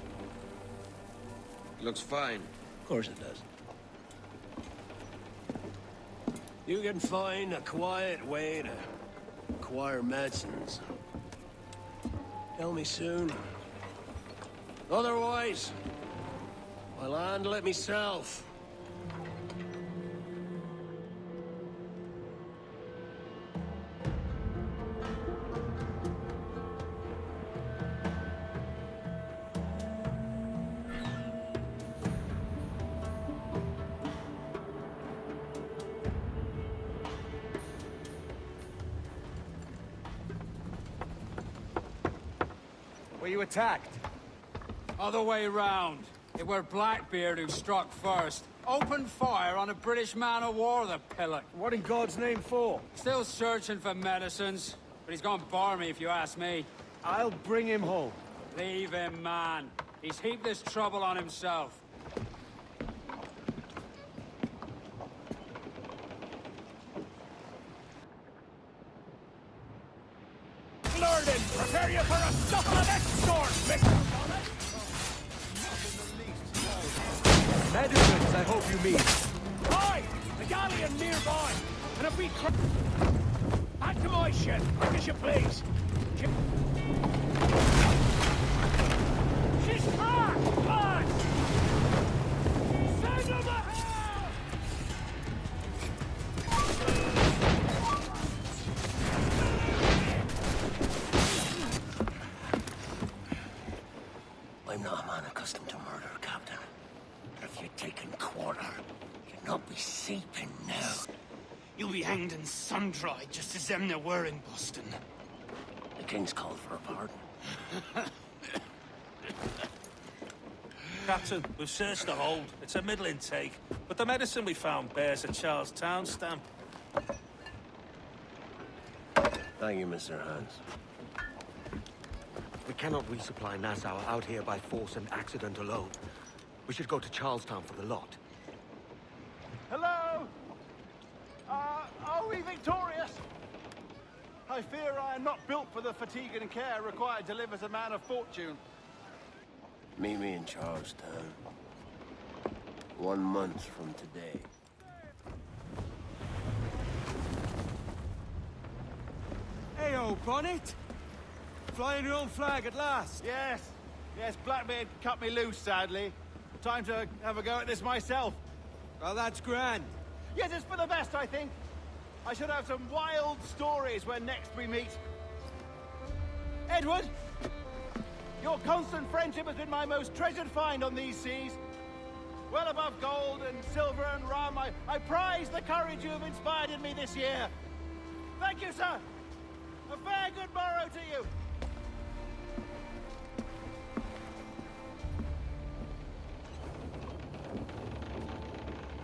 Looks fine. Of course it does. You can find a quiet way to acquire medicines. Tell me soon. Otherwise, I'll handle it myself. Were you attacked? Other way round. It were Blackbeard who struck first. Opened fire on a British man-of-war, the pillock. What in God's name for? Still searching for medicines, but he's gone barmy if you ask me. I'll bring him home. Leave him, man. He's heaped this trouble on himself. Lurden, prepare you for a scuffle of that sort, Mr. Medicines, I hope you mean. Aye! The galleon nearby! And if we back to my ship, quick as you please! She's cracked! Lads! Send them the hell! I'm not a man accustomed to murder, Captain. But if you're taking quarter, you'll not be sleeping now. You'll be hanged and sun-dried, just as them there were in Boston. The King's called for a pardon. Captain, we've searched the hold. It's a middling take, but the medicine we found bears a Charlestown stamp. Thank you, Mr. Hans. We cannot resupply Nassau out here by force and accident alone. We should go to Charlestown for the lot. Hello? Are we victorious? I fear I am not built for the fatigue and care required to live as a man of fortune. Meet me in Charlestown. 1 month from today. Hey-o, Bonnet! Flying your own flag at last. Yes. Yes, Blackbeard cut me loose, sadly. Time to have a go at this myself. Well, that's grand. Yes, it's for the best, I think. I should have some wild stories when next we meet. Edward! Your constant friendship has been my most treasured find on these seas. Well above gold and silver and rum, I prize the courage you have inspired in me this year. Thank you, sir. A fair good morrow to you.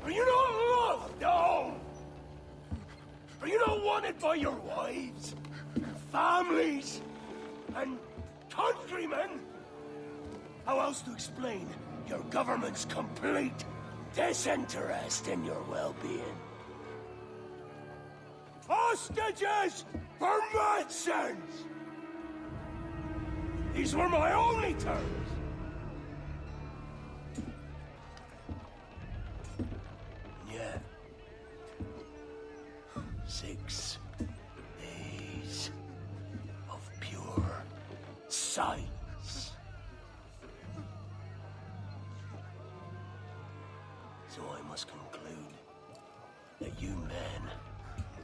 Are you not loved? No! Are you not wanted by your wives, families, and countrymen? How else to explain your government's complete disinterest in your well-being? Hostages for medicines! These were my only terms. Yeah. 6 days of pure science. So I must conclude that you men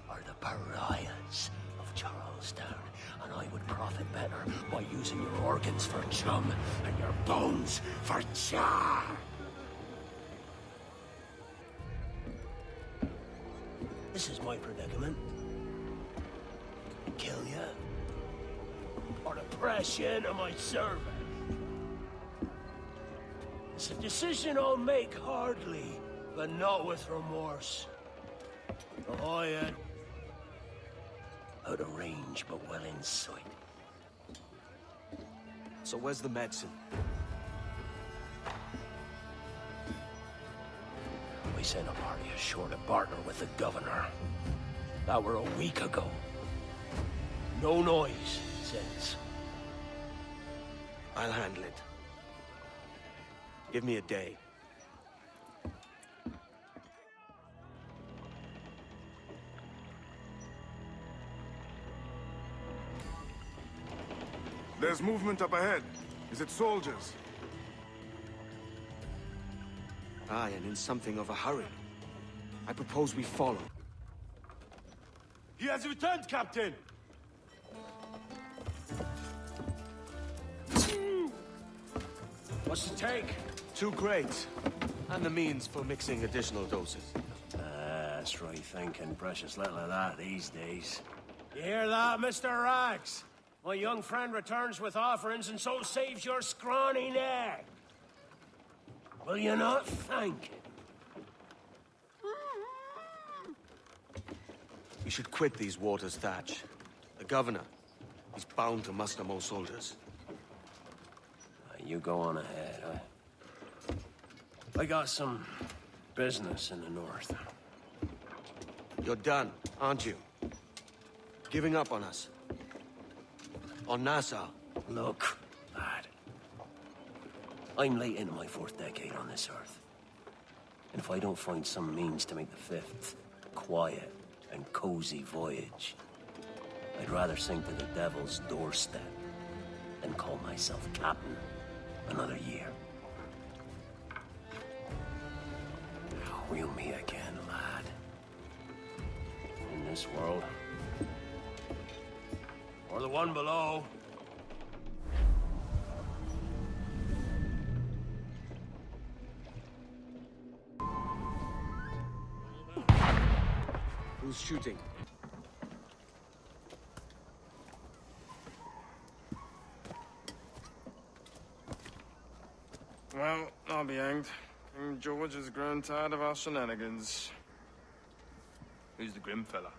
are the pariahs of Charlestown, and I would profit better by using your organs for chum and your bones for char. This is my predicament. Kill you, or to press you into my service. It's a decision I'll make hardly, but not with remorse. I had out of range, but well in sight. So where's the medicine? We sent a party ashore to partner with the governor. That were a week ago. No noise since. I'll handle it. Give me a day. There's movement up ahead. Is it soldiers? Aye, and in something of a hurry. I propose we follow. He has returned, Captain! What's the take? 2 crates. And the means for mixing additional doses. That's right thinking. Precious little of that these days. You hear that, Mr. Rags? My young friend returns with offerings and so saves your scrawny neck. Will you not thank him? We should quit these waters, Thatch. The governor, he's bound to muster more soldiers. You go on ahead. I got some business in the north. You're done, aren't you? Giving up on us? On Nassau? Look, lad. I'm late into my 4th decade on this earth. And if I don't find some means to make the 5th quiet and cozy voyage, I'd rather sink to the devil's doorstep than call myself captain another year. Wheel me again, lad. In this world, or the one below. Who's shooting? Well, I'll be hanged. King George has grown tired of our shenanigans. Who's the grim fella?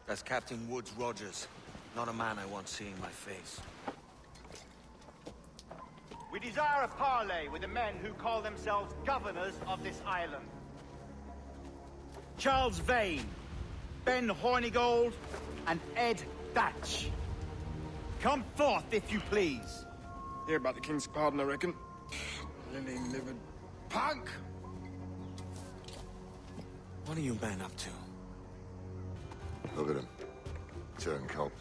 That's Captain Woods Rogers. Not a man I want seeing my face. We desire a parley with the men who call themselves governors of this island. Charles Vane, Ben Hornigold, and Ed Thatch. Come forth, if you please. Hear about the king's pardon, I reckon. Lily-livered punk! What are you men up to? Look at him. Turncoat.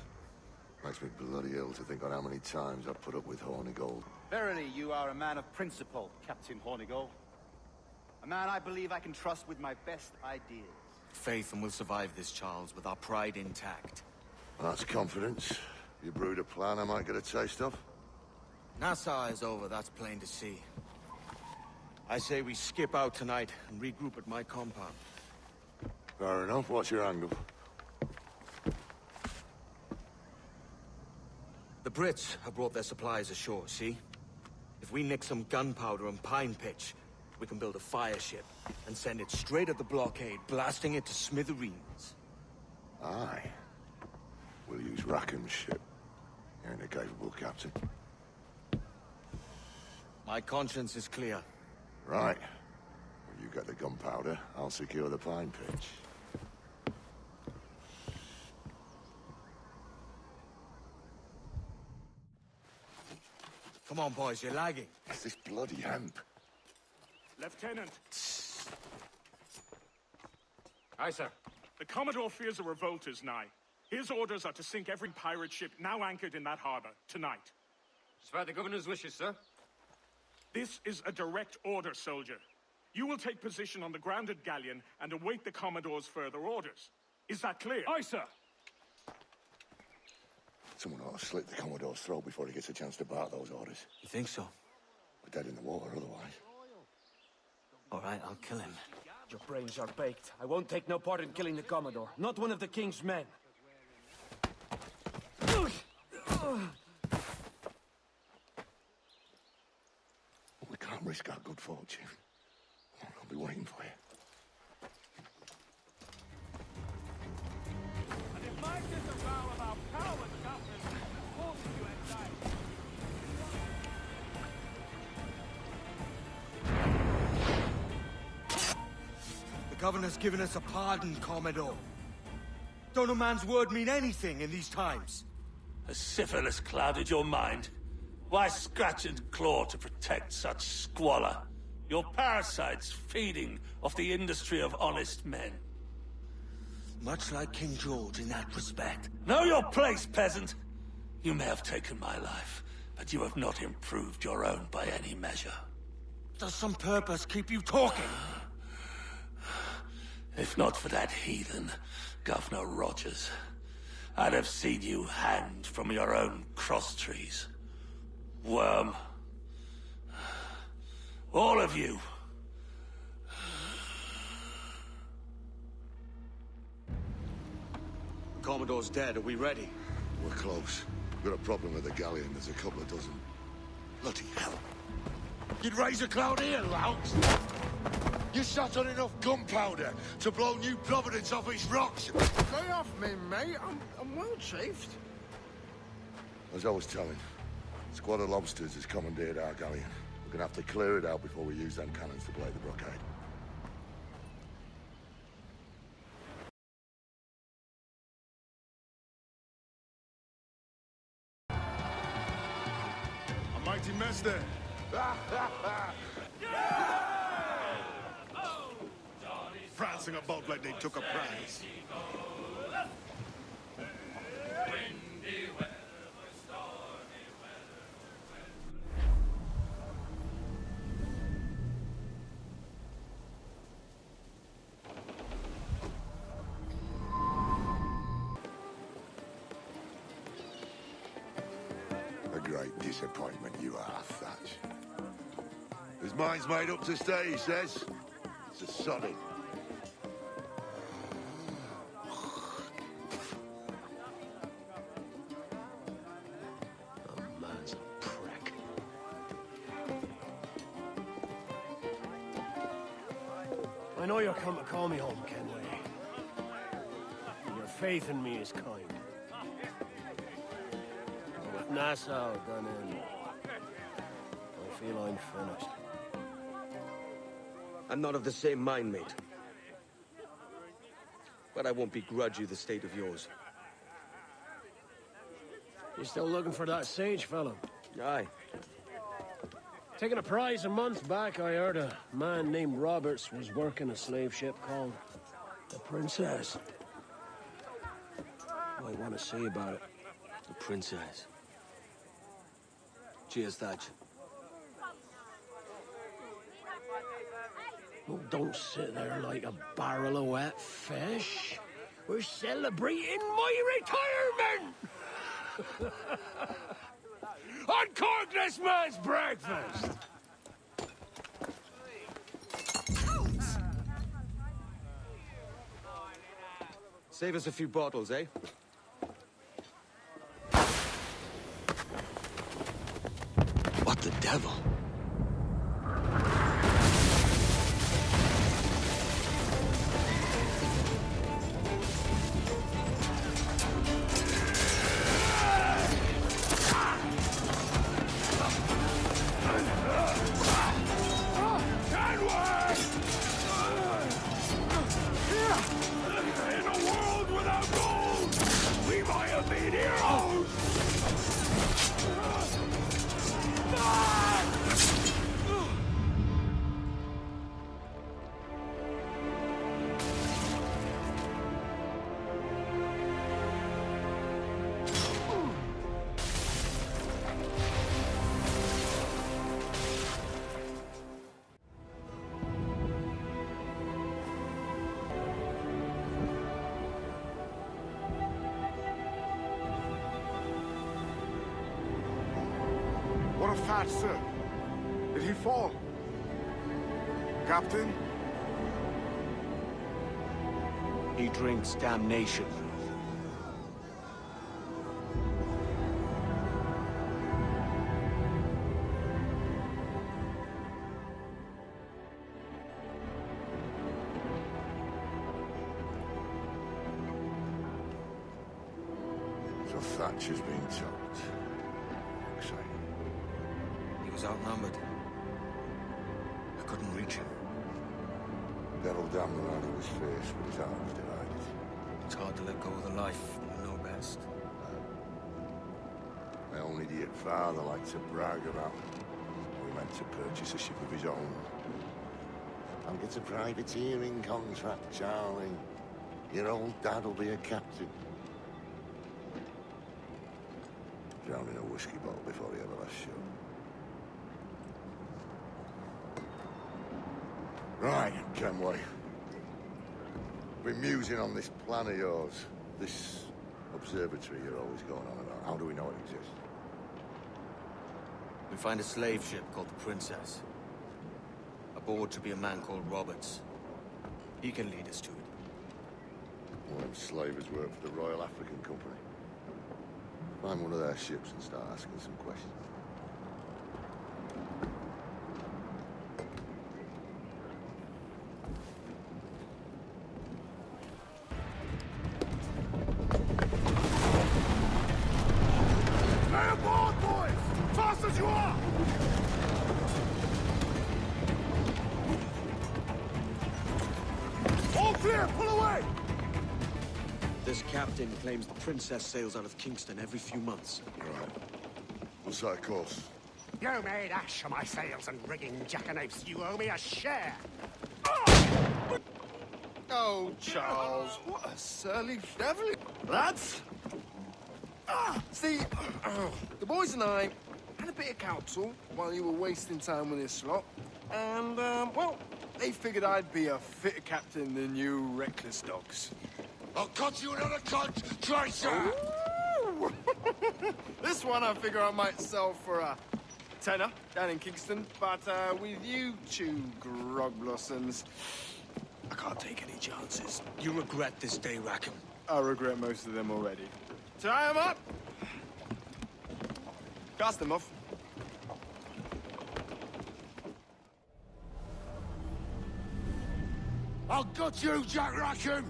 Makes me bloody ill to think on how many times I've put up with Hornigold. Verily, you are a man of principle, Captain Hornigold. A man I believe I can trust with my best ideas. Faith, and we'll survive this, Charles, with our pride intact. That's confidence. You brewed a plan I might get a taste of? Nassau is over, that's plain to see. I say we skip out tonight and regroup at my compound. Fair enough. What's your angle? The Brits have brought their supplies ashore, see? If we nick some gunpowder and pine pitch, we can build a fire ship and send it straight at the blockade, blasting it to smithereens. Aye. We'll use Rackham's ship. You're a capable captain. My conscience is clear. Right. Well, you get the gunpowder, I'll secure the pine pitch. Come on, boys, you're lagging. It's this bloody hemp. Lieutenant. Aye, sir. The Commodore fears a revolt is nigh. His orders are to sink every pirate ship now anchored in that harbor, tonight. It's by the governor's wishes, sir. This is a direct order, soldier. You will take position on the grounded galleon and await the Commodore's further orders. Is that clear? Aye, sir. Someone ought to slit the Commodore's throat before he gets a chance to bark those orders. You think so? We're dead in the water otherwise. All right, I'll kill him. Your brains are baked. I won't take no part in killing the Commodore. Not one of the King's men. We can't risk our good fortune. I'll be waiting for you. And if my disavow of our power and government forces you inside. The governor's given us a pardon, Commodore. Don't a man's word mean anything in these times? Has syphilis clouded your mind? Why scratch and claw to protect such squalor? Your parasites feeding off the industry of honest men. Much like King George in that respect. Know your place, peasant! You may have taken my life, but you have not improved your own by any measure. Does some purpose keep you talking? If not for that heathen, Governor Rogers, I'd have seen you hanged from your own cross trees. Worm. All of you. Commodore's dead. Are we ready? We're close. We've got a problem with the galleon. There's a couple of dozen. Bloody hell. You'd raise a cloud here, louts. You sat on enough gunpowder to blow New Providence off its rocks. Lay off me, mate. I'm well chafed. As I was telling, a squad of lobsters has commandeered our galleon. We're gonna have to clear it out before we use them cannons to play the blockade. A mighty mess there. Prancing about like they took a prize. A great disappointment you are, Thatch. His mind's made up to stay, he says. It's a solid. The man's a prick. I know you're come to call me home, Kenway. And your faith in me is kind. But with Nassau done in, I feel I'm finished. I'm not of the same mind, mate. But I won't begrudge you the state of yours. You still looking for that sage fellow? Aye. Taking a prize a month back, I heard a man named Roberts was working a slave ship called the Princess. Might want to see about it. The Princess. Cheers, Thatch. Oh, don't sit there like a barrel of wet fish. We're celebrating my retirement! Uncork this man's breakfast! Save us a few bottles, eh? What the devil? What of Thatch, sir? Did he fall? Captain? He drinks damnation. So Thatch has been choked. Exciting. He was outnumbered. I couldn't reach him. Devil damn the man who was faced with his arms divided. It's hard to let go of the life you know best. My own idiot father liked to brag about we meant to purchase a ship of his own. I'll get a privateering contract, Charlie. Your old dad will be a captain. drowned in a whiskey bottle before he ever left shore. Right, Kenway. Been musing on this plan of yours. This observatory you're always going on about. How do we know it exists? We find a slave ship called the Princess. Aboard should be a man called Roberts. He can lead us to it. One of them slavers work for the Royal African Company. Find one of their ships and start asking some questions. Lay aboard, boys! Fast as you are! All clear, pull away! This captain claims the Princess sails out of Kingston every few months. Right. What's that course? You made ash of my sails and rigging, jackanapes. You owe me a share. Oh, Charles, what a surly devil. Lads! See, the boys and I had a bit of counsel while you were wasting time with this slot. And, well, they figured I'd be a fitter captain than you reckless dogs. I'll cut you another cunt, traitor! This one I figure I might sell for a tenner down in Kingston, but with you two grog blossoms, I can't take any chances. You regret this day, Rackham. I regret most of them already. Tie 'em up! Cast them off. I'll gut you, Jack Rackham!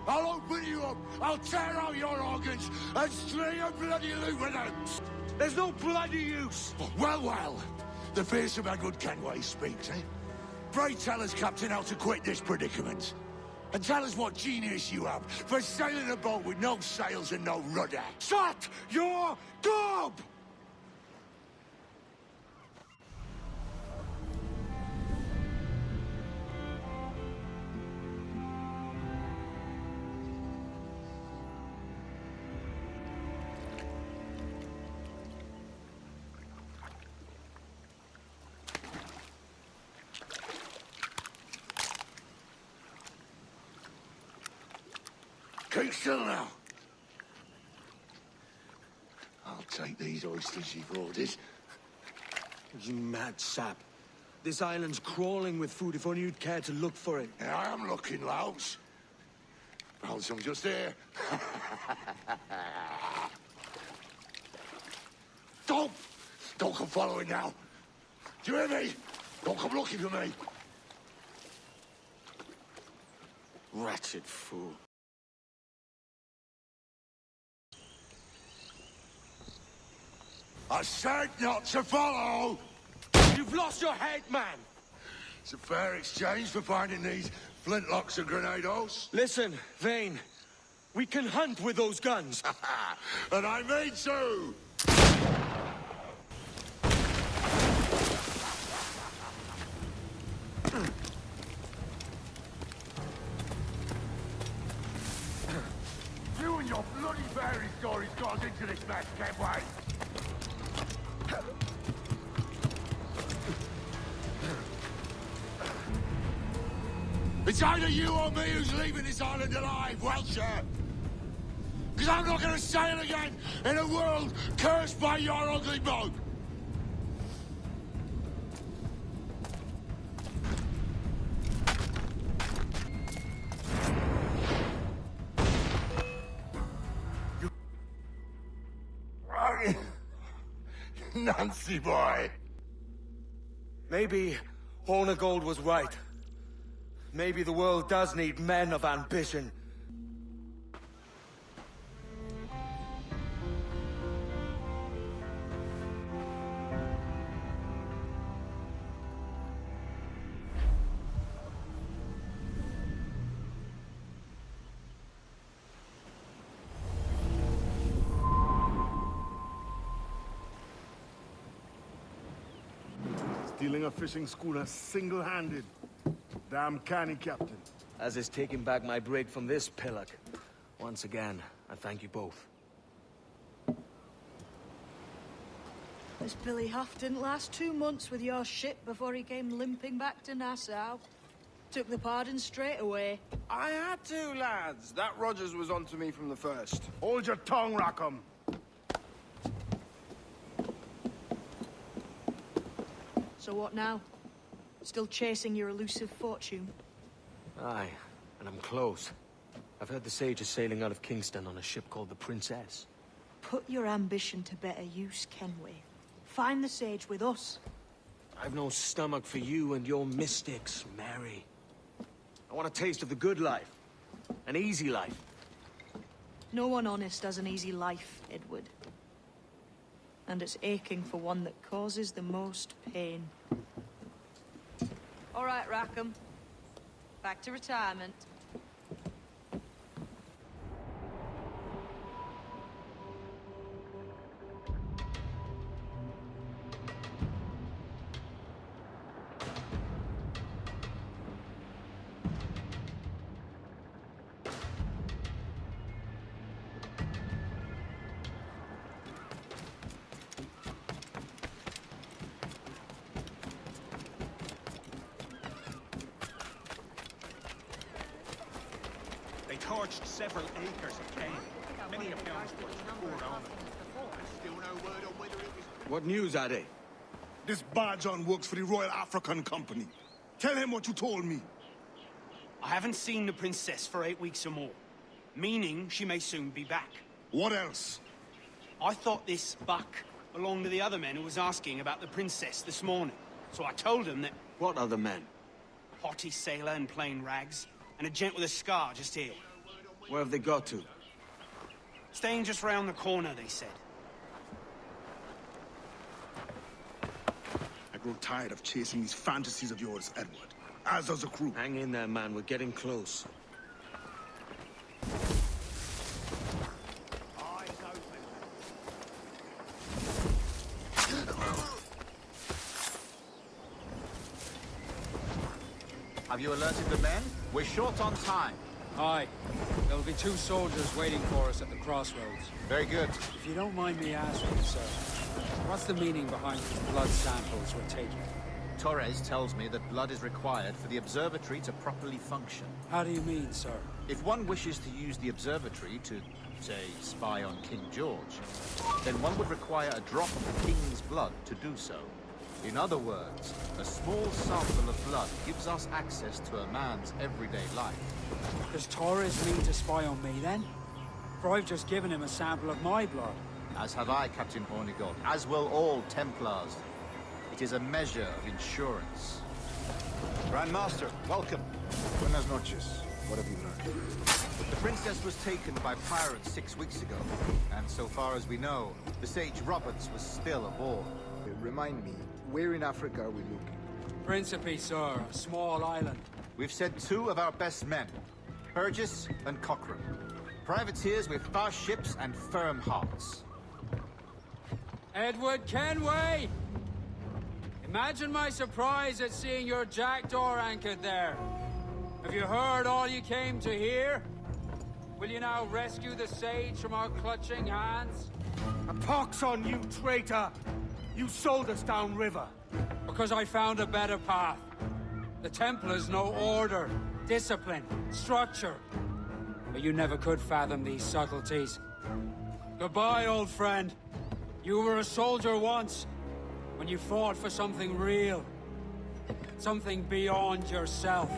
I'll open you up, I'll tear out your organs, and string a bloody loop with them! There's no bloody use! Well, well, the fearsome Edward Kenway speaks, eh? Pray tell us, Captain, how to quit this predicament. And tell us what genius you have for sailing a boat with no sails and no rudder. Shut your gob! Keep still now. I'll take these oysters you've ordered. You mad sap. This island's crawling with food if only you'd care to look for it. Yeah, I am looking, Louts. Found some just here. Don't come following now. Do you hear me? Don't come looking for me. Wretched fool. I said not to follow! You've lost your head, man! It's a fair exchange for finding these flintlocks and grenados. Listen, Vane. We can hunt with those guns. And I mean to! You and your bloody fairy stories got us into this mess, Kenway! It's either you or me who's leaving this island alive, Welcher! Because I'm not gonna sail again in a world cursed by your ugly boat! Nancy boy! Maybe Hornigold was right. Maybe the world does need men of ambition. Stealing a fishing schooner single-handed. Damn canny, Captain. As is taking back my brig from this pillock. Once again, I thank you both. This Billy Huff didn't last 2 months with your ship before he came limping back to Nassau. Took the pardon straight away. I had to, lads. That Rogers was onto me from the first. Hold your tongue, Rackham. So what now? Still chasing your elusive fortune? Aye, and I'm close. I've heard the Sage is sailing out of Kingston on a ship called the Princess. Put your ambition to better use, Kenway. Find the Sage with us. I've no stomach for you and your mystics, Mary. I want a taste of the good life. An easy life. No one honest has an easy life, Edward. And it's aching for one that causes the most pain. All right, Rackham. Back to retirement. They torched several acres of cane. Many of them were poured on them. Still no word on whether it was... What news, Ade? This Barjon works for the Royal African Company. Tell him what you told me. I haven't seen the princess for 8 weeks or more, meaning she may soon be back. What else? I thought this buck belonged to the other men who was asking about the princess this morning. So I told him that... What other men? Haughty sailor in plain rags, and a gent with a scar just here. Where have they got to? Staying just round the corner, they said. I grow tired of chasing these fantasies of yours, Edward. As does the crew. Hang in there, man. We're getting close. Have you alerted the men? We're short on time. Aye. There'll be 2 soldiers waiting for us at the crossroads. Very good. If you don't mind me asking, sir, what's the meaning behind these blood samples we're taking? Torres tells me that blood is required for the observatory to properly function. How do you mean, sir? If one wishes to use the observatory to, say, spy on King George, then one would require a drop of the King's blood to do so. In other words, a small sample of blood gives us access to a man's everyday life. Does Torres mean to spy on me, then? For I've just given him a sample of my blood. As have I, Captain Hornigold, as will all Templars. It is a measure of insurance. Grandmaster, welcome. Buenas noches. What have you learned? The princess was taken by pirates 6 weeks ago, and so far as we know, the Sage Roberts was still aboard. Remind me, where in Africa are we looking? Principe, sir, a small island. We've sent 2 of our best men, Burgess and Cochrane. Privateers with fast ships and firm hearts. Edward Kenway! Imagine my surprise at seeing your jackdaw anchored there. Have you heard all you came to hear? Will you now rescue the Sage from our clutching hands? A pox on you, traitor! You sold us downriver. Because I found a better path. The Templars know order, discipline, structure. But you never could fathom these subtleties. Goodbye, old friend. You were a soldier once, when you fought for something real. Something beyond yourself.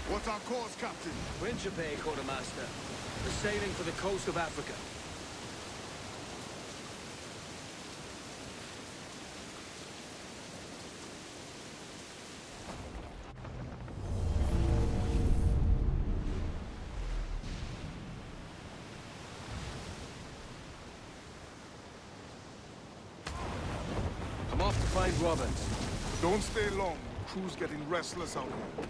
What's our course, Captain? Principe, Quartermaster. We're sailing for the coast of Africa. I'm off to find Roberts. Don't stay long. Crew's getting restless out here.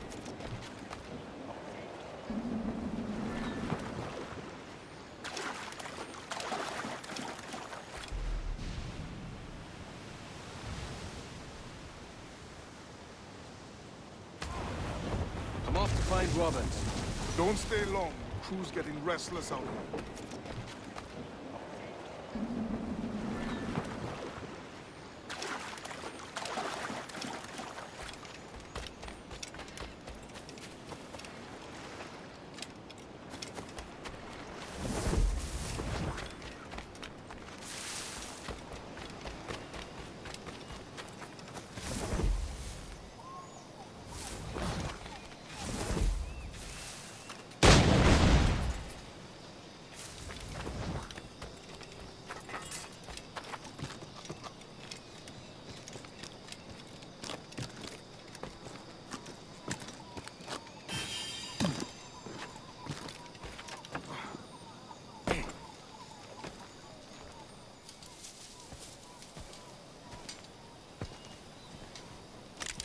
mind, Roberts. Don't stay long. Crew's getting restless out here.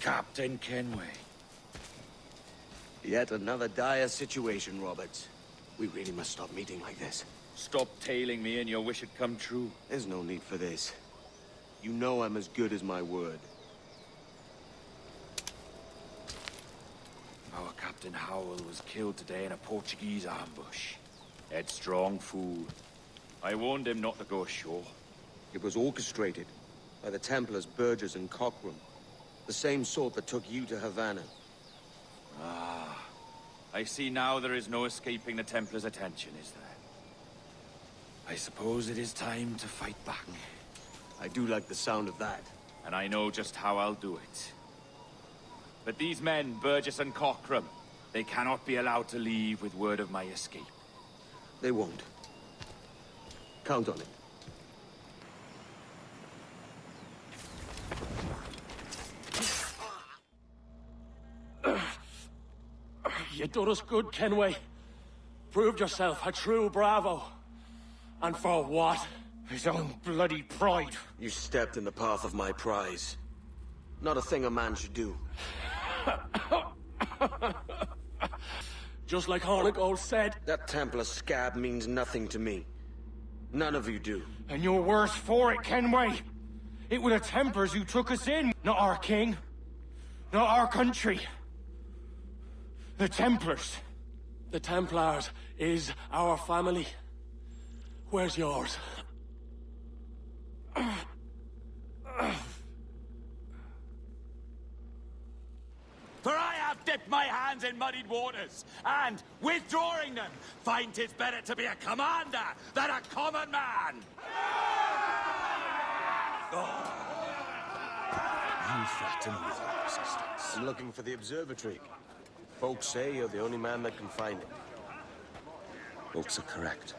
Captain Kenway. Yet another dire situation, Roberts. We really must stop meeting like this. Stop tailing me and your wish had come true. There's no need for this. You know I'm as good as my word. Our Captain Howell was killed today in a Portuguese ambush. Headstrong fool. I warned him not to go ashore. It was orchestrated by the Templars Burgess and Cockrum. The same sort that took you to Havana. Ah. I see now there is no escaping the Templars' attention, is there? I suppose it is time to fight back. I do like the sound of that. And I know just how I'll do it. But these men, Burgess and Cockrum, they cannot be allowed to leave with word of my escape. They won't. Count on it. You done us good, Kenway. Proved yourself a true bravo. And for what? His own bloody pride. You stepped in the path of my prize. Not a thing a man should do. Just like Hornigold said. That Templar scab means nothing to me. None of you do. And you're worse for it, Kenway. It were the Templars who took us in, not our king. Not our country. The Templars. The Templars is our family. Where's yours? For I have dipped my hands in muddied waters, and, withdrawing them, find 'tis better to be a commander than a common man! You threaten with your resistance. I'm looking for the observatory. Folks say you're the only man that can find it. Folks are correct.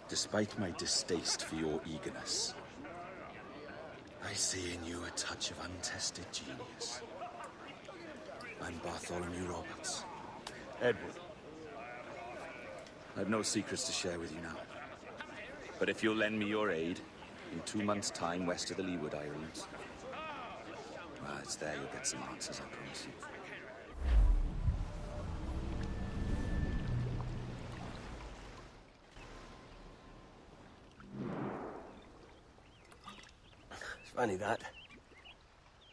Despite my distaste for your eagerness, I see in you a touch of untested genius. I'm Bartholomew Roberts. Edward. I've no secrets to share with you now. But if you'll lend me your aid, in 2 months' time west of the Leeward Islands, well, it's there you'll get some answers, I promise you. Funny that.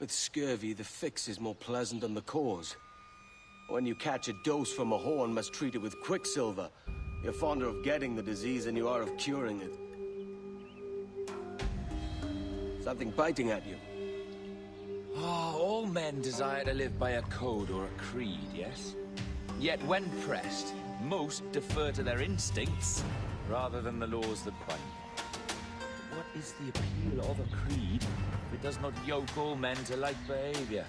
With scurvy, the fix is more pleasant than the cause. When you catch a dose from a horn, must treat it with quicksilver. You're fonder of getting the disease than you are of curing it. Something biting at you. All men desire to live by a code or a creed, yes? Yet when pressed, most defer to their instincts rather than the laws that bind them. What is the appeal of a creed if it does not yoke all men to like behavior?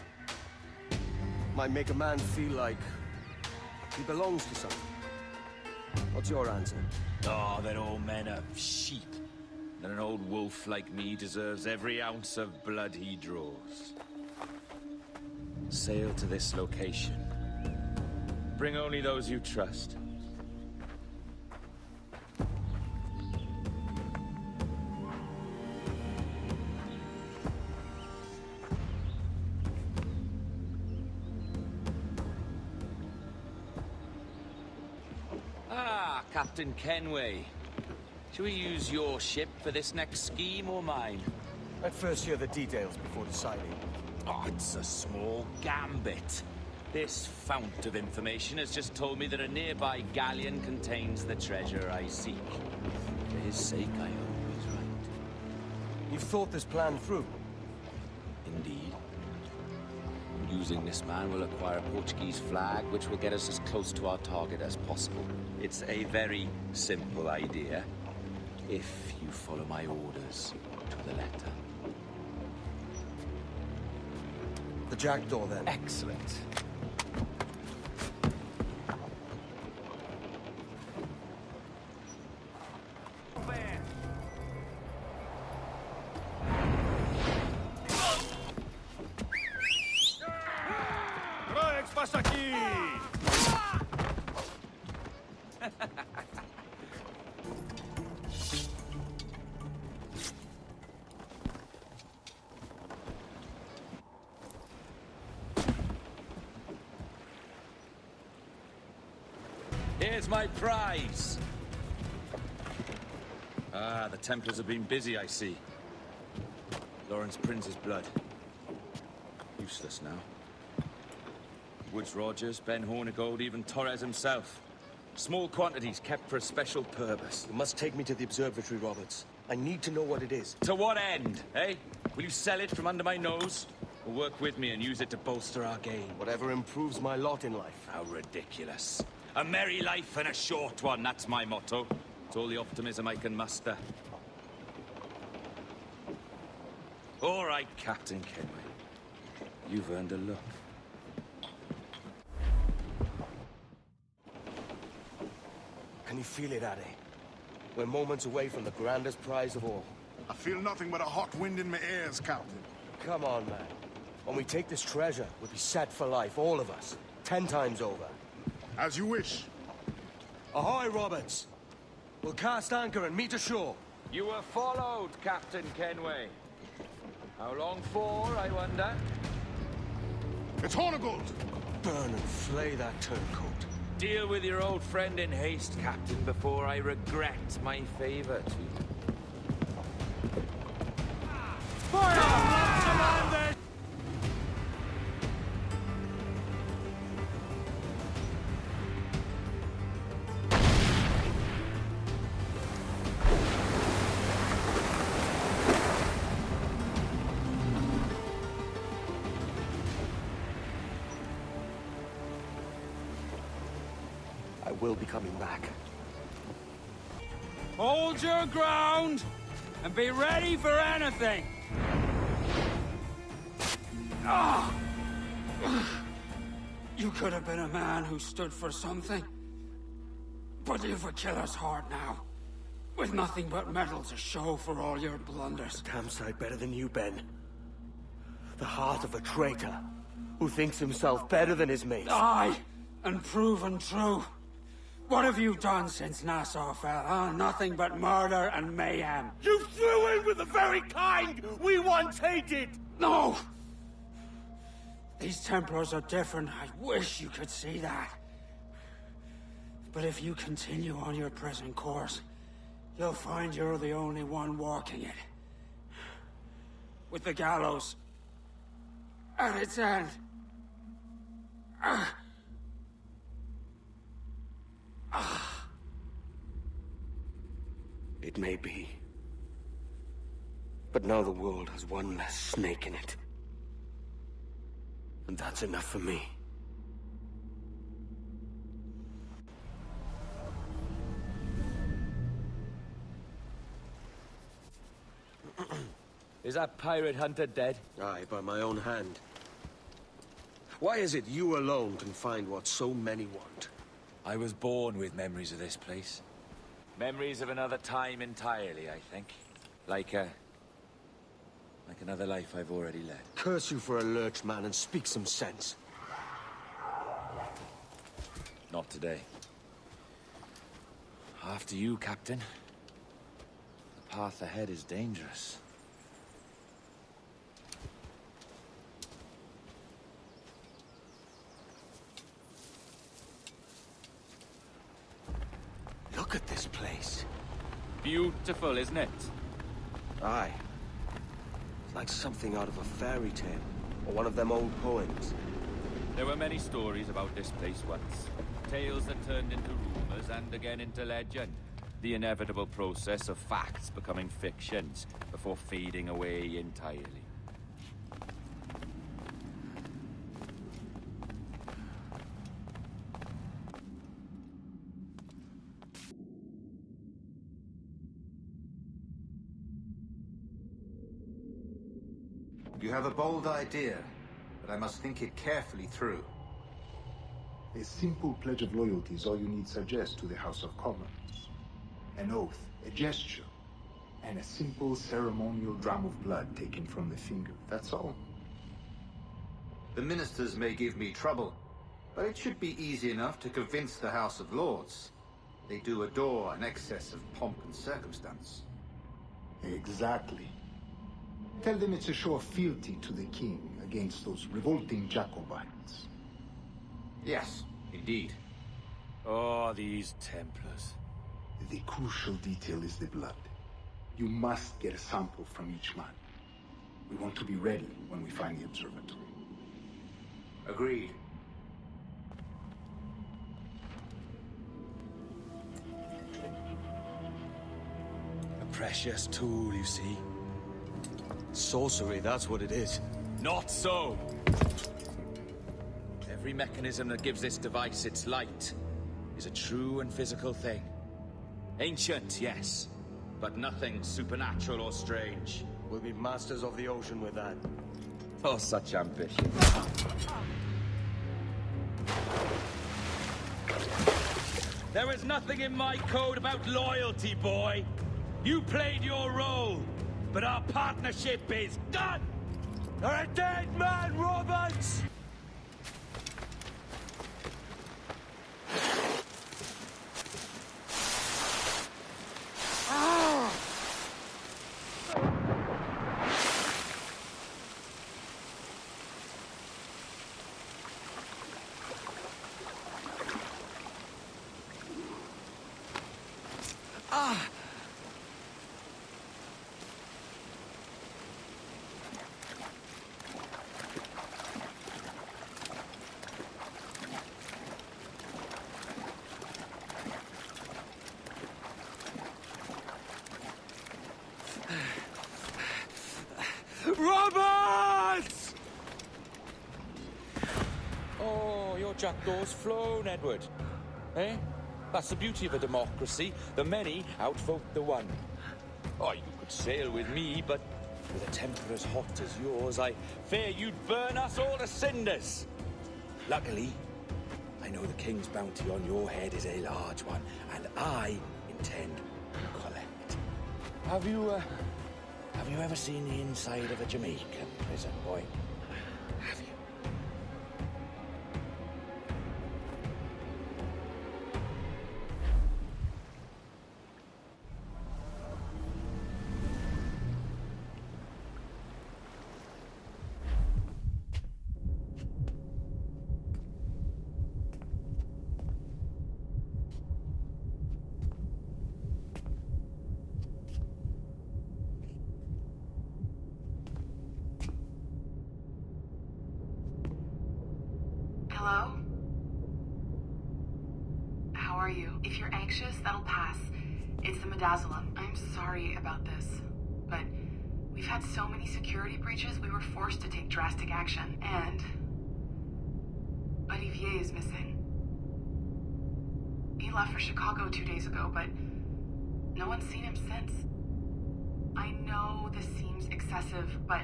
Might make a man feel like he belongs to something. What's your answer? Oh, that all men are sheep. That an old wolf like me deserves every ounce of blood he draws. Sail to this location. Bring only those you trust. Ah, Captain Kenway. Shall we use your ship for this next scheme or mine? I'd first hear the details before deciding. Oh, it's a small gambit. This fount of information has just told me that a nearby galleon contains the treasure I seek. For his sake, I hope he's right. You've thought this plan through? Indeed. Using this man, we'll acquire a Portuguese flag, which will get us as close to our target as possible. It's a very simple idea, if you follow my orders to the letter. The jackdaw, then. Excellent. Here's my prize! Ah, the Templars have been busy, I see. Lawrence Prince's blood. Useless now. Woods Rogers, Ben Hornigold, even Torres himself. Small quantities kept for a special purpose. You must take me to the observatory, Roberts. I need to know what it is. To what end, eh? Will you sell it from under my nose? Or work with me and use it to bolster our gain? Whatever improves my lot in life. How ridiculous. A merry life and a short one, that's my motto. It's all the optimism I can muster. All right, Captain Kenway. You've earned a look. Can you feel it, Addy? We're moments away from the grandest prize of all. I feel nothing but a hot wind in my ears, Captain. Come on, man. When we take this treasure, we'll be set for life, all of us. 10 times over. As you wish. Ahoy, Roberts! We'll cast anchor and meet ashore. You were followed, Captain Kenway. How long for, I wonder? It's Hornigold! Burn and flay that turncoat. Deal with your old friend in haste, Captain, before I regret my favor to you. Fire! I will be coming back. Hold your ground and be ready for anything. Ah! You could have been a man who stood for something. But you've a killer's heart now. With nothing but metal to show for all your blunders. Damn sight better than you, Ben. The heart of a traitor who thinks himself better than his mates. Aye, and proven true. What have you done since Nassau fell, huh? Nothing but murder and mayhem. You threw in with the very kind we once hated! No! These Templars are different. I wish you could see that. But if you continue on your present course, you'll find you're the only one walking it. With the gallows at its end. It may be. But now the world has one less snake in it. And that's enough for me. Is that pirate hunter dead? Aye, by my own hand. Why is it you alone can find what so many want? I was born with memories of this place. Memories of another time entirely, I think. Like another life I've already led. Curse you for a lurch, man, and speak some sense. Not today. After you, Captain. The path ahead is dangerous. Look at this place. Beautiful, isn't it? Aye. It's like something out of a fairy tale. Or one of them old poems? There were many stories about this place once. Tales that turned into rumors and again into legend. The inevitable process of facts becoming fictions before fading away entirely. You have a bold idea, but I must think it carefully through. A simple pledge of loyalty is all you need suggest to the House of Commons. An oath, a gesture, and a simple ceremonial dram of blood taken from the finger. That's all. The ministers may give me trouble, but it should be easy enough to convince the House of Lords. They do adore an excess of pomp and circumstance. Exactly. Tell them it's a show of fealty to the king against those revolting Jacobites. Yes, indeed. Oh, these Templars. The crucial detail is the blood. You must get a sample from each man. We want to be ready when we find the observatory. Agreed. A precious tool, you see. Sorcery, that's what it is. Not so! Every mechanism that gives this device its light is a true and physical thing. Ancient, yes, but nothing supernatural or strange. We'll be masters of the ocean with that. Oh, such ambition. There is nothing in my code about loyalty, boy. You played your role, but our partnership is done! You're a dead man, Roberts! Roberts! Oh, your jackdaw's flown, Edward. Eh? That's the beauty of a democracy. The many outvote the one. Oh, you could sail with me, but with a temper as hot as yours, I fear you'd burn us all to cinders. Luckily, I know the king's bounty on your head is a large one, and I intend to collect. Have you ever seen the inside of a Jamaican prison, boy? Have you? Hello? How are you? If you're anxious, that'll pass. It's the Midazolam. I'm sorry about this, but we've had so many security breaches, we were forced to take drastic action, and Olivier is missing. He left for Chicago 2 days ago, but no one's seen him since. I know this seems excessive, but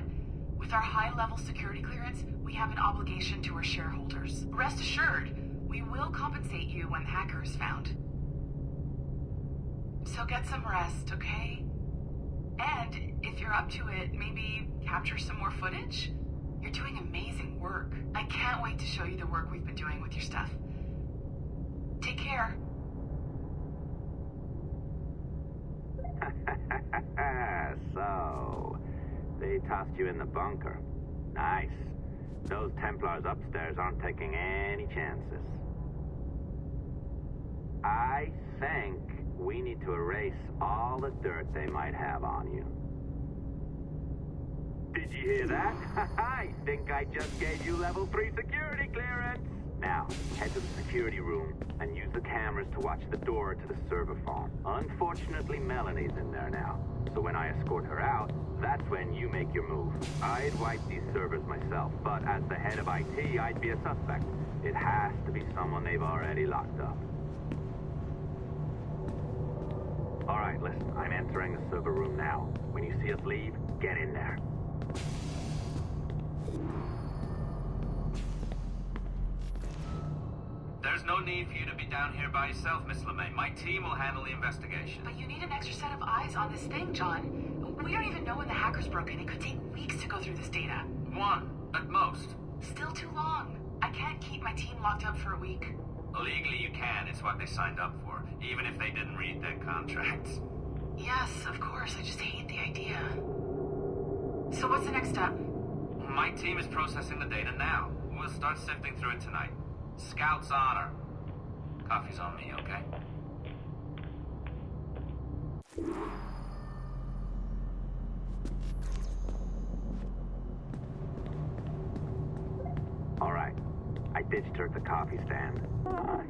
with our high-level security clearance, we have an obligation to our shareholders. Rest assured, we will compensate you when the hacker is found. So get some rest, okay? And if you're up to it, maybe capture some more footage? You're doing amazing work. I can't wait to show you the work we've been doing with your stuff. Take care. So, they tossed you in the bunker. Nice. Those Templars upstairs aren't taking any chances. I think we need to erase all the dirt they might have on you. Did you hear that? I think I just gave you level 3 security clearance. Now, head to the security room and use the cameras to watch the door to the server farm. Unfortunately, Melanie's in there now. So when I escort her out, that's when you make your move. I'd wipe these servers myself, but as the head of IT, I'd be a suspect. It has to be someone they've already locked up. All right, listen, I'm entering the server room now. When you see us leave, get in there. There's no need for you to be down here by yourself, Miss LeMay. My team will handle the investigation. But you need an extra set of eyes on this thing, John. We don't even know when the hackers broke in. It could take weeks to go through this data. 1, at most. Still too long. I can't keep my team locked up for a week. Legally you can, it's what they signed up for, even if they didn't read their contracts. Yes, of course. I just hate the idea. So what's the next step? My team is processing the data now. We'll start sifting through it tonight. Scout's honor. Coffee's on me, okay? All right. I ditched her at the coffee stand.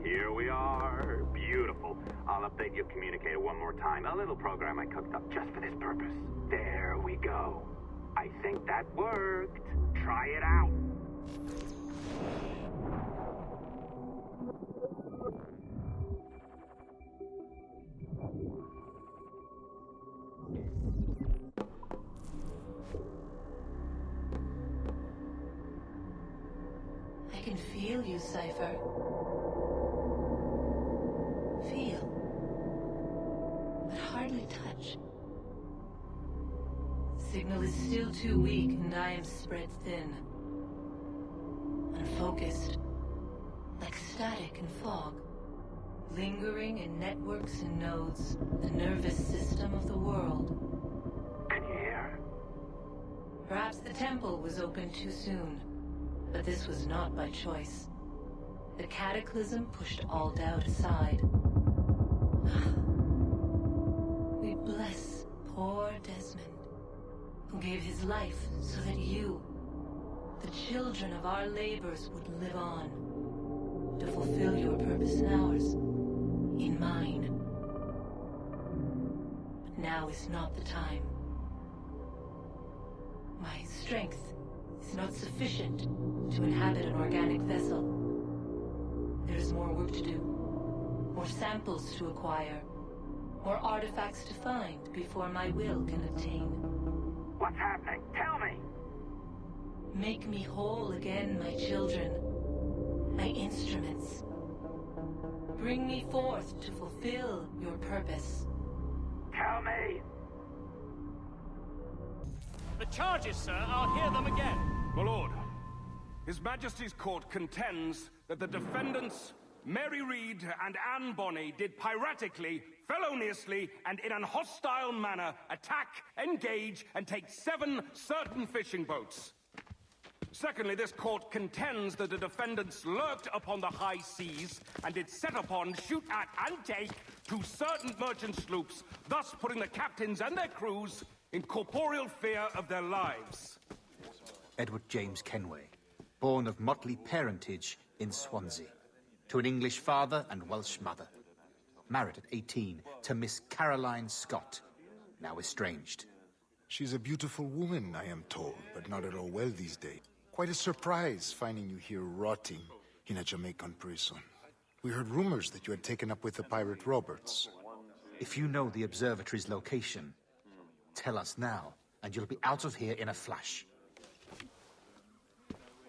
Here we are. Beautiful. I'll update your communicator one more time. A little program I cooked up just for this purpose. There we go. I think that worked. Try it out. I can feel you, Cypher. Feel. But hardly touch. Signal is still too weak, and I am spread thin. Unfocused. Like static and fog. Lingering in networks and nodes. The nervous system of the world. Can you hear? Perhaps the temple was opened too soon. But this was not by choice. The cataclysm pushed all doubt aside. We bless poor Desmond, who gave his life so that you, the children of our labors, would live on, to fulfill your purpose in ours, in mine. But now is not the time. My strength is not sufficient to inhabit an organic vessel. There is more work to do, more samples to acquire, more artifacts to find before my will can obtain. What's happening? Tell me! Make me whole again, my children, my instruments. Bring me forth to fulfill your purpose. Tell me! The charges, sir, I'll hear them again. My lord, His Majesty's court contends that the defendants, Mary Reed and Anne Bonny, did piratically, feloniously, and in an hostile manner attack, engage, and take 7 certain fishing boats. Secondly, this court contends that the defendants lurked upon the high seas and did set upon, shoot at, and take 2 certain merchant sloops, thus putting the captains and their crews in corporeal fear of their lives. Edward James Kenway, born of motley parentage in Swansea, to an English father and Welsh mother. Married at 18 to Miss Caroline Scott, now estranged. She's a beautiful woman, I am told, but not at all well these days. Quite a surprise finding you here rotting in a Jamaican prison. We heard rumors that you had taken up with the pirate Roberts. If you know the observatory's location, tell us now, and you'll be out of here in a flash.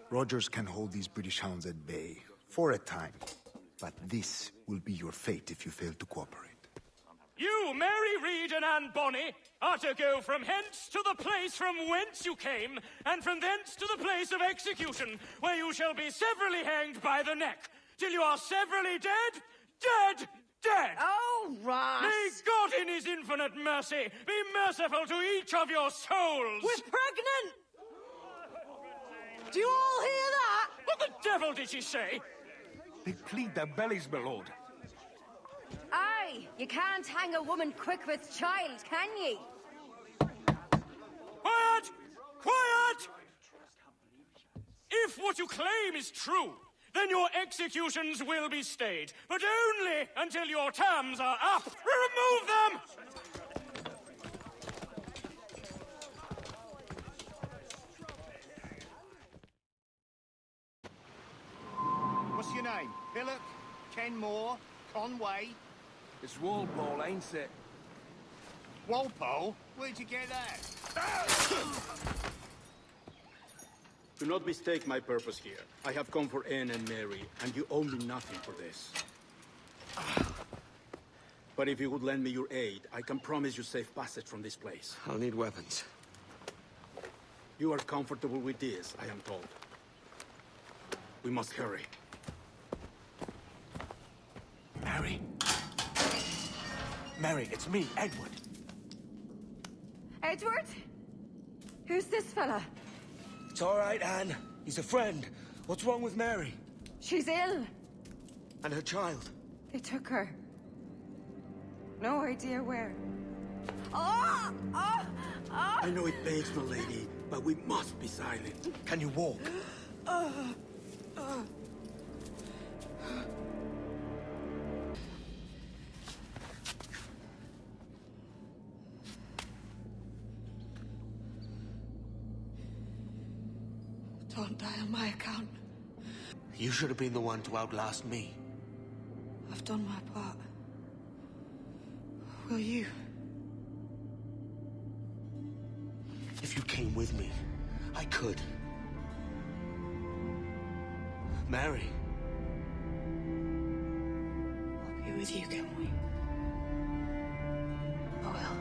Rogers can hold these British hounds at bay, for a time. But this will be your fate if you fail to cooperate. You, Mary Reed and Anne Bonny, are to go from hence to the place from whence you came, and from thence to the place of execution, where you shall be severally hanged by the neck, till you are severally dead, dead, dead! Oh, Ross! May God in his infinite mercy be merciful to each of your souls! We're pregnant! Do you all hear that? What the devil did she say? They plead their bellies, my lord. Aye, you can't hang a woman quick with child, can ye? Quiet! Quiet! If what you claim is true, then your executions will be stayed, but only until your terms are up. Remove them! What's your name? Philip? Kenmore? Conway? It's Walpole, ain't it? Walpole? Where'd you get that? Do not mistake my purpose here. I have come for Anne and Mary, and you owe me nothing for this. But if you would lend me your aid, I can promise you safe passage from this place. I'll need weapons. You are comfortable with this, I am told. We must hurry. Mary? Mary, it's me, Edward. Edward? Who's this fella? It's all right, Anne. He's a friend. What's wrong with Mary? She's ill. And her child? They took her. No idea where. Oh! Oh! Oh! I know it pains, my lady, but we must be silent. Can you walk? Don't die on my account. You should have been the one to outlast me. I've done my part. Will you? If you came with me, I could. Mary. I'll be with you, can we? I will.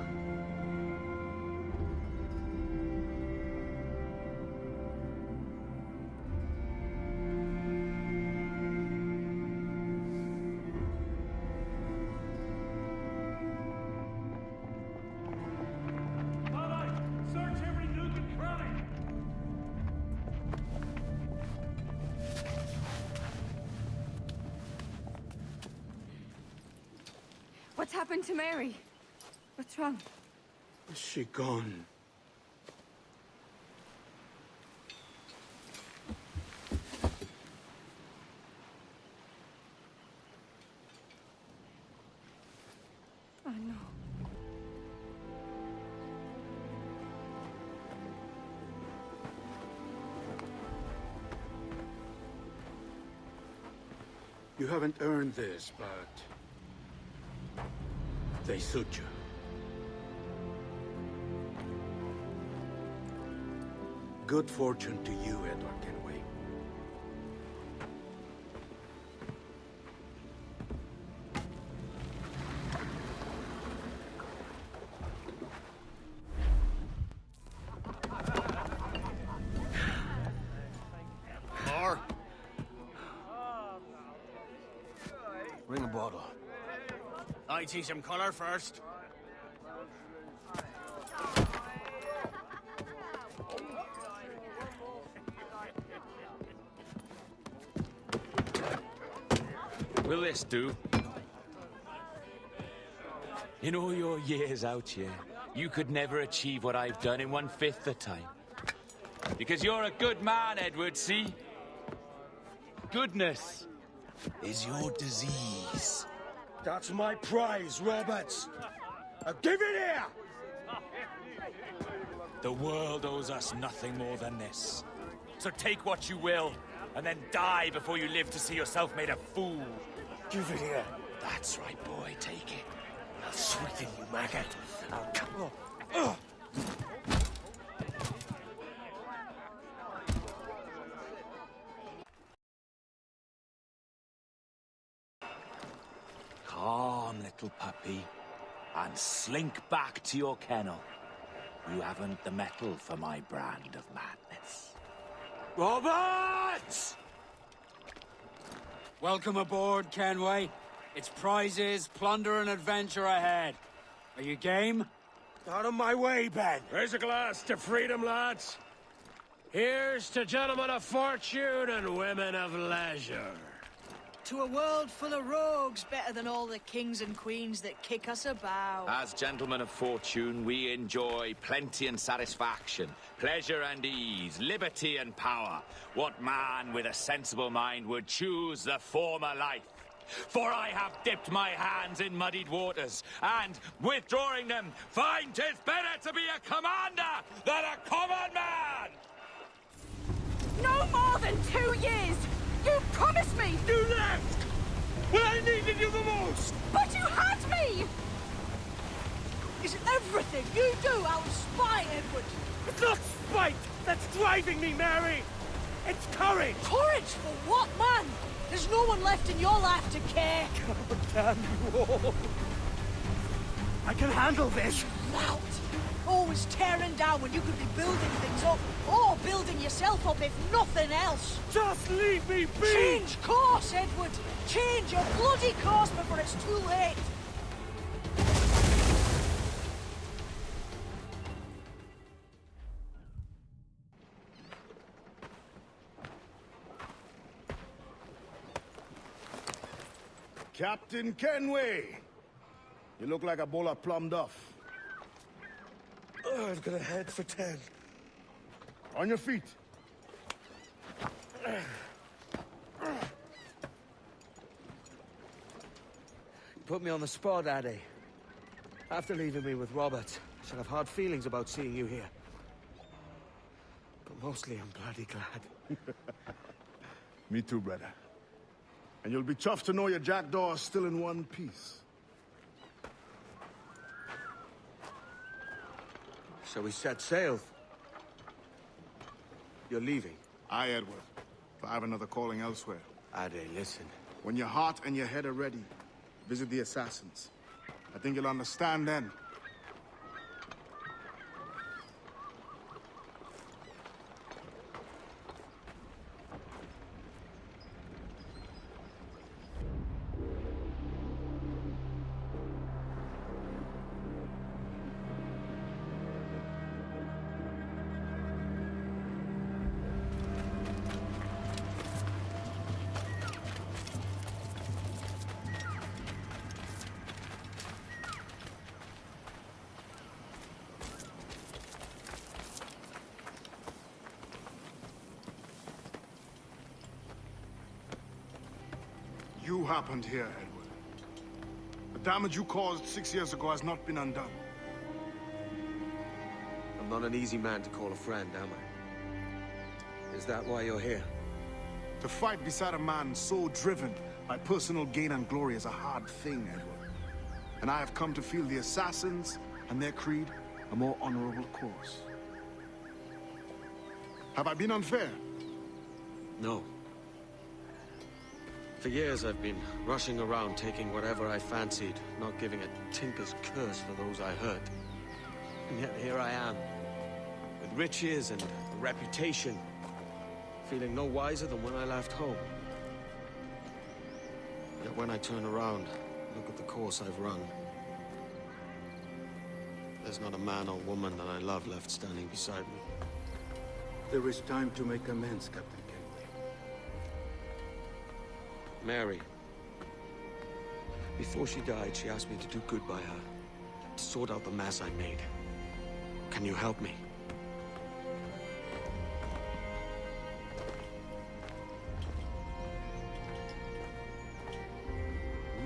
What's happened to Mary? What's wrong? Is she gone? I know. You haven't earned this, but they suit you. Good fortune to you, Edward Kenway. More? Bring a bottle. I see some color first. Will this do? In all your years out here, you could never achieve what I've done in 1/5 the time. Because you're a good man, Edward, see? Goodness is your disease. That's my prize, Roberts. Give it here! The world owes us nothing more than this. So take what you will, and then die before you live to see yourself made a fool. Give it here. That's right, boy, take it. I'll sweeten you, maggot. I'll come on. Calm, little puppy, and slink back to your kennel. You haven't the mettle for my brand of madness. Roberts! Welcome aboard, Kenway. It's prizes, plunder, and adventure ahead. Are you game? Out of my way, Ben. Raise a glass to freedom, lads. Here's to gentlemen of fortune and women of leisure. to a world full of rogues better than all the kings and queens that kick us about. As gentlemen of fortune, we enjoy plenty and satisfaction, pleasure and ease, liberty and power. What man with a sensible mind would choose the former life? For I have dipped my hands in muddied waters, and, withdrawing them, find 'tis better to be a commander than a common man! No more than 2 years! You promised me! You left! When I needed you the most! But you had me! Is everything you do out of spite, Edward? It's not spite that's driving me, Mary! It's courage! Courage for what, man? There's no one left in your life to care. God damn you all! I can handle this! Lout! Always tearing down when you could be building things up, or building yourself up if nothing else. Just leave me be! Change course, Edward! Change your bloody course before it's too late! Captain Kenway! You look like a bowl of plum duff. I've got a head for 10. On your feet. Put me on the spot, Addy. After leaving me with Robert, I should have hard feelings about seeing you here. But mostly I'm bloody glad. Me too, brother. And you'll be tough to know your jackdaw is still in one piece. Shall we set sail? You're leaving? Aye, Edward. But I have another calling elsewhere. Addy, listen. When your heart and your head are ready, visit the assassins. I think you'll understand then. You happened here, Edward. The damage you caused 6 years ago has not been undone. I'm not an easy man to call a friend, am I? Is that why you're here? To fight beside a man so driven by personal gain and glory is a hard thing, Edward. And I have come to feel the assassins and their creed a more honorable course. Have I been unfair? No. For years I've been rushing around taking whatever I fancied, not giving a tinker's curse for those I hurt. And yet here I am, with riches and a reputation, feeling no wiser than when I left home. Yet when I turn around, look at the course I've run. There's not a man or woman that I love left standing beside me. There is time to make amends, Captain Kenway. Mary. Before she died, she asked me to do good by her, to sort out the mess I made. Can you help me?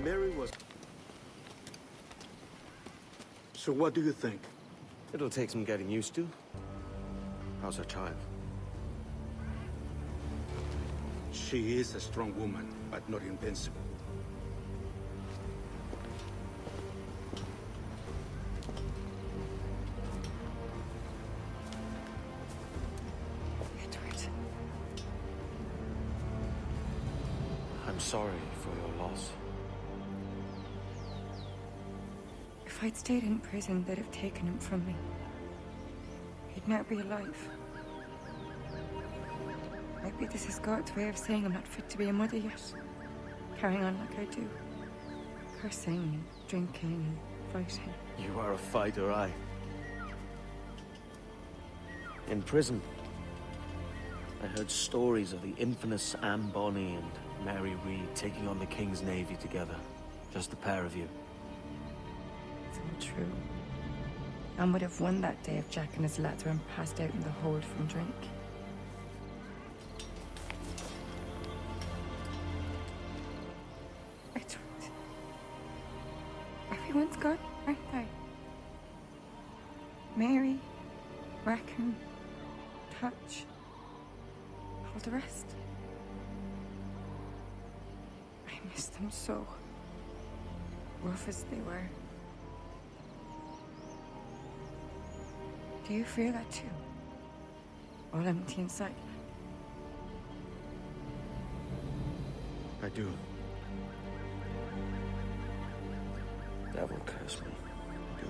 Mary was... So what do you think? It'll take some getting used to. How's her child? She is a strong woman, but not invincible. Edward. I'm sorry for your loss. If I'd stayed in prison, they'd have taken him from me. He'd now be alive. Maybe this is God's way of saying I'm not fit to be a mother yet. Carrying on like I do. Cursing and drinking and fighting. You are a fighter, aye. In prison, I heard stories of the infamous Anne Bonny and Mary Reed taking on the King's Navy together. Just the pair of you. It's all true. Anne would have won that day if Jack and his lads weren't passed out in the hold from drink. Everyone's gone, aren't they? Mary, Rackham, Touch, all the rest. I miss them so. Rough as they were. Do you feel that too? All empty inside? I do. Devil curse me. I do.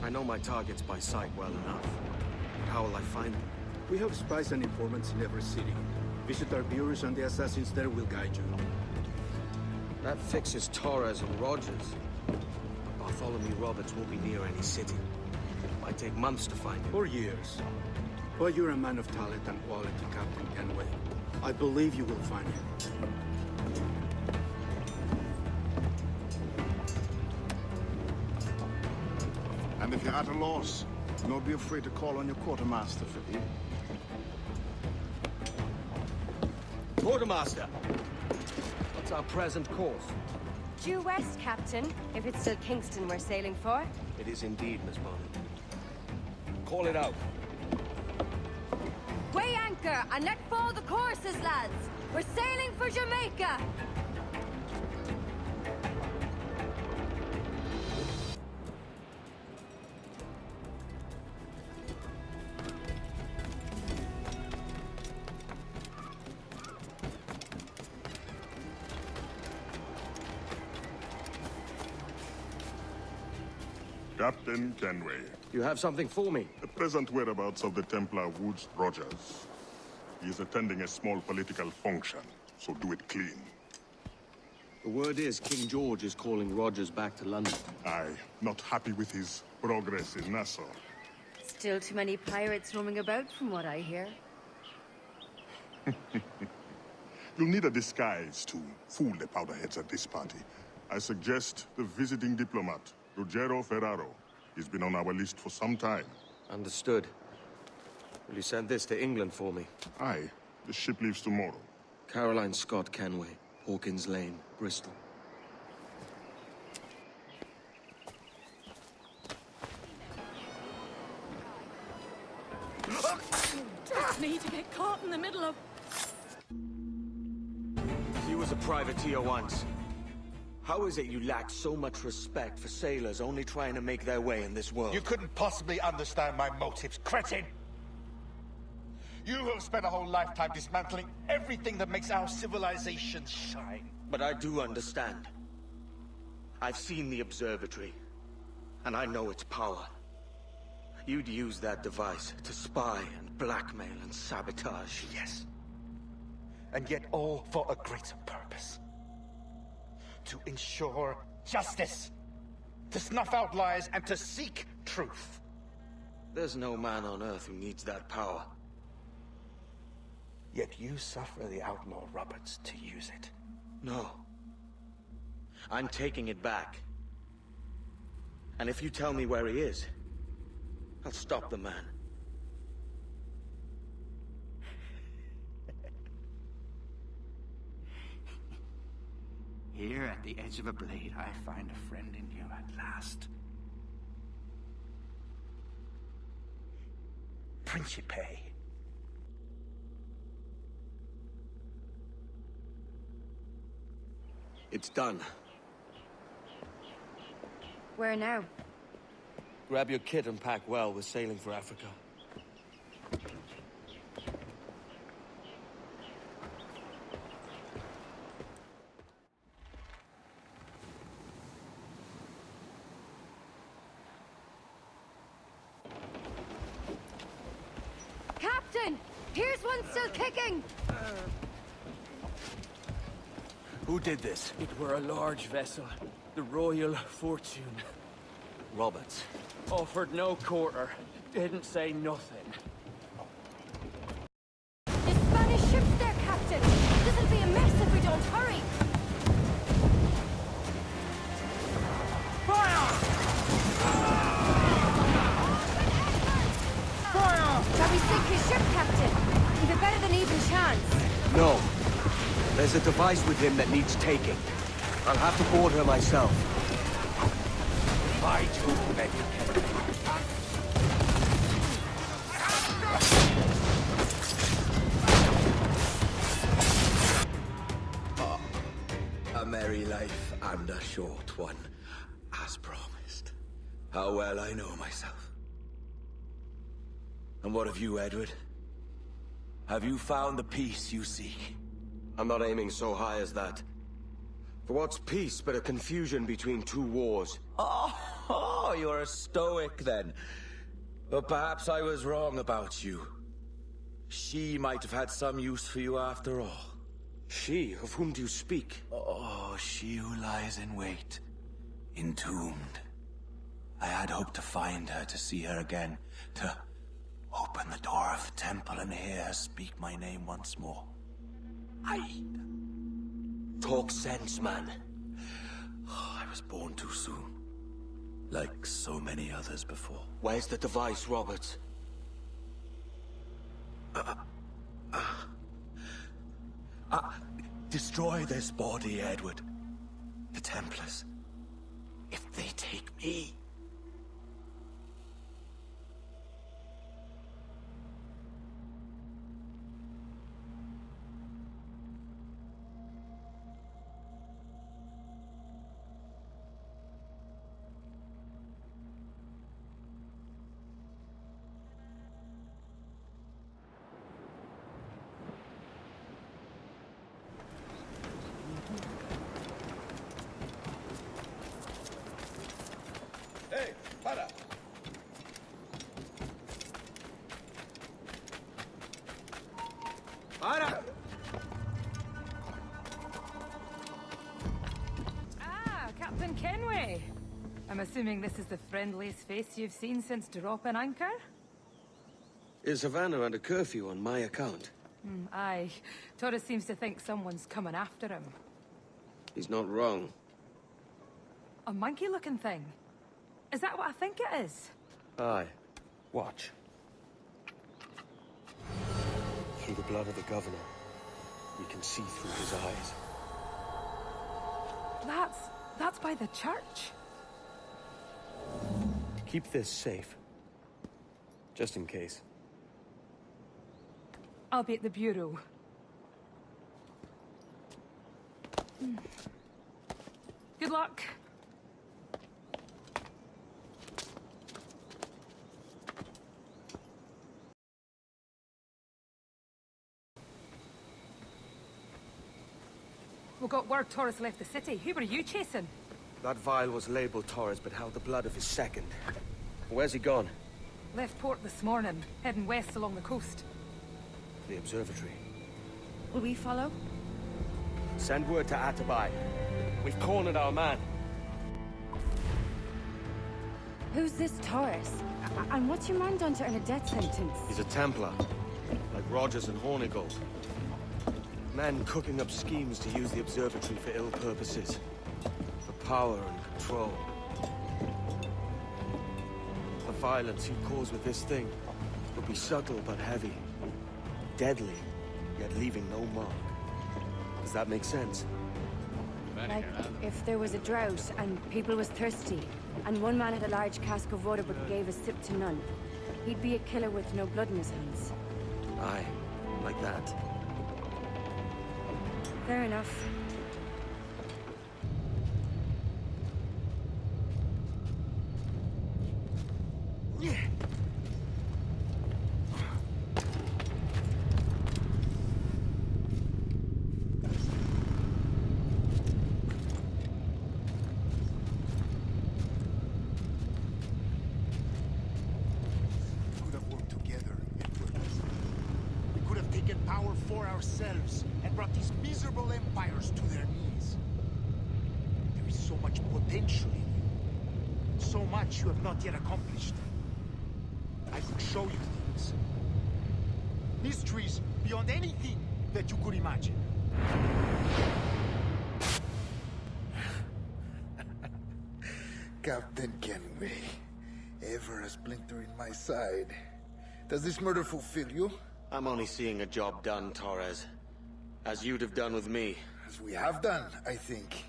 I know my targets by sight well enough. But how will I find them? We have spies and informants in every city. Visit our bureaus and the assassins there will guide you. That fixes Torres and Rogers. But Bartholomew Roberts won't be near any city. Might take months to find him. Or years. But you're a man of talent and quality, Captain Kenway. I believe you will find him. And if you're at a loss, don't be afraid to call on your quartermaster for aid. Quartermaster! What's our present course? Due west, Captain, if it's still Kingston we're sailing for. It is indeed, Miss Bonnet. Call it out. Weigh anchor and let fall the courses, lads! We're sailing for Jamaica! Captain Kenway. You have something for me? The present whereabouts of the Templar Woods Rogers. He is attending a small political function, so do it clean. The word is King George is calling Rogers back to London. Aye, not happy with his progress in Nassau. Still too many pirates roaming about from what I hear. You'll need a disguise to fool the powderheads at this party. I suggest the visiting diplomat, Ruggiero Ferraro. He's been on our list for some time. Understood. Will you send this to England for me? Aye. The ship leaves tomorrow. Caroline Scott Kenway, Hawkins Lane, Bristol. Takes me to get caught in the middle of... He was a privateer once. How is it you lack so much respect for sailors only trying to make their way in this world? You couldn't possibly understand my motives, cretin! You have spent a whole lifetime dismantling everything that makes our civilization shine. But I do understand. I've seen the observatory, and I know its power. You'd use that device to spy and blackmail and sabotage. Yes. And yet all for a greater purpose. To ensure justice. To snuff out lies and to seek truth. There's no man on Earth who needs that power. Yet you suffer the outlaw Roberts to use it. No. I'm taking it back. And if you tell me where he is, I'll stop the man. Here at the edge of a blade, I find a friend in you at last. Principe. It's done. Where now? Grab your kit and pack well. We're sailing for Africa. Captain! Here's one still kicking! Who did this? It were a large vessel, the Royal Fortune. Roberts. Offered no quarter, didn't say nothing. There's Spanish ships there, Captain! This'll be a mess if we don't hurry! Fire! Shall we sink his ship, Captain? We've a better than even chance. No. There's a device with him that needs taking. I'll have to board her myself. I do, Medic. A merry life and a short one, as promised. How well I know myself. And what of you, Edward? Have you found the peace you seek? I'm not aiming so high as that. For what's peace but a confusion between two wars? Oh, you're a stoic then. But perhaps I was wrong about you. She might have had some use for you after all. She? Of whom do you speak? Oh, she who lies in wait, entombed. I had hoped to find her, to see her again, to open the door of the temple and hear her speak my name once more. Talk sense, man. Oh, I was born too soon. Like so many others before. Where's the device, Roberts? Destroy this body, Edward. The Templars. If they take me... Hey, para! Para! Ah, Captain Kenway. I'm assuming this is the friendliest face you've seen since dropping anchor? Is Havana under curfew on my account? Aye. Torres seems to think someone's coming after him. He's not wrong. A monkey-looking thing? Is that what I think it is? Aye. Watch. Through the blood of the governor, we can see through his eyes. That's by the church. Keep this safe. Just in case. I'll be at the bureau. Good luck. We got word Torres left the city. Who were you chasing? That vial was labeled Torres, but held the blood of his second. Where's he gone? Left port this morning, heading west along the coast. The observatory. Will we follow? Send word to Atabai. We've cornered our man. Who's this Torres? And what's your man done to earn a death sentence? He's a Templar, like Rogers and Hornigold. Men cooking up schemes to use the observatory for ill purposes. For power and control. The violence he'd cause with this thing would be subtle but heavy. Deadly, yet leaving no mark. Does that make sense? Like, if there was a drought, and people was thirsty, and one man had a large cask of water but gave a sip to none, he'd be a killer with no blood in his hands. Aye, like that. Fair enough. ourselves and brought these miserable empires to their knees. There is so much potential in you. So much you have not yet accomplished. I could show you things. Mysteries beyond anything that you could imagine. Captain Kenway, ever a splinter in my side. Does this murder fulfill you? I'm only seeing a job done, Torres. As you'd have done with me. As we have done, I think.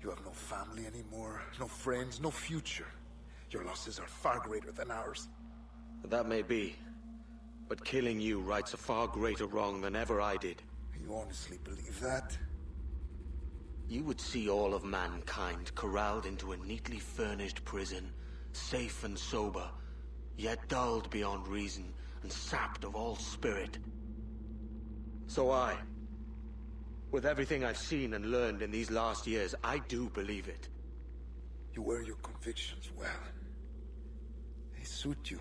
You have no family anymore, no friends, no future. Your losses are far greater than ours. That may be. But killing you rights a far greater wrong than ever I did. You honestly believe that? You would see all of mankind corralled into a neatly furnished prison, safe and sober, yet dulled beyond reason and sapped of all spirit. So with everything I've seen and learned in these last years, I do believe it. You wear your convictions well. They suit you.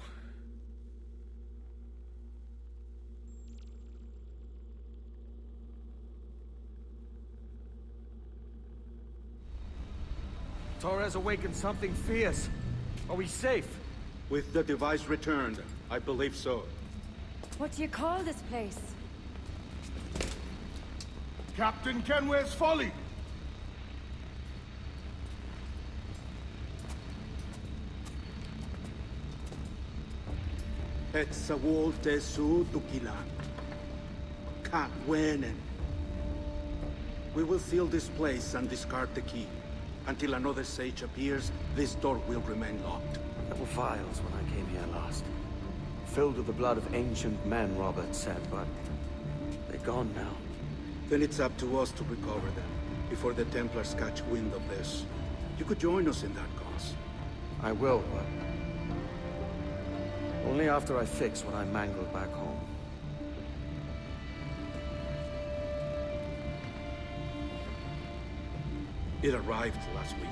Torres awakened something fierce. Are we safe? With the device returned, I believe so. What do you call this place? Captain Kenway's Folly! Etsawolte su tukilan. Katwenen. We will seal this place and discard the key. Until another sage appears, this door will remain locked. There were vials when I came here last. Filled with the blood of ancient men, Robert said, but they're gone now. Then it's up to us to recover them, before the Templars catch wind of this. You could join us in that cause. I will, but only after I fix what I mangled back home. It arrived last week.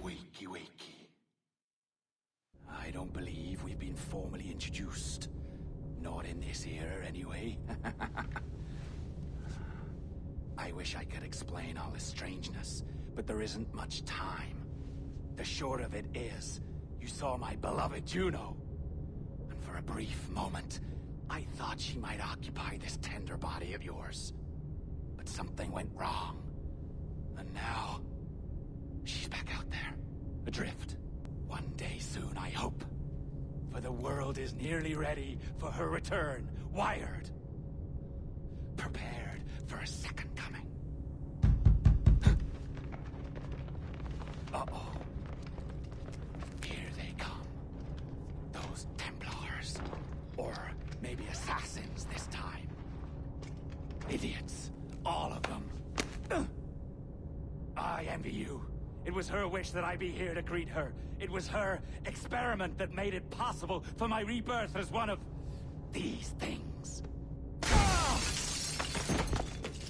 Wakey, wakey. I don't believe we've been formally introduced. Not in this era, anyway. I wish I could explain all this strangeness, but there isn't much time. The short of it is, you saw my beloved Juno. And for a brief moment, I thought she might occupy this tender body of yours. But something went wrong. And now, she's back out there, adrift. One day soon, I hope. For the world is nearly ready for her return, wired. Prepared for a second coming. Uh-oh. Here they come. Those Templars. Or maybe assassins this time. Idiots. All of them. I envy you. It was her wish that I be here to greet her. It was her experiment that made it possible for my rebirth as one of these things.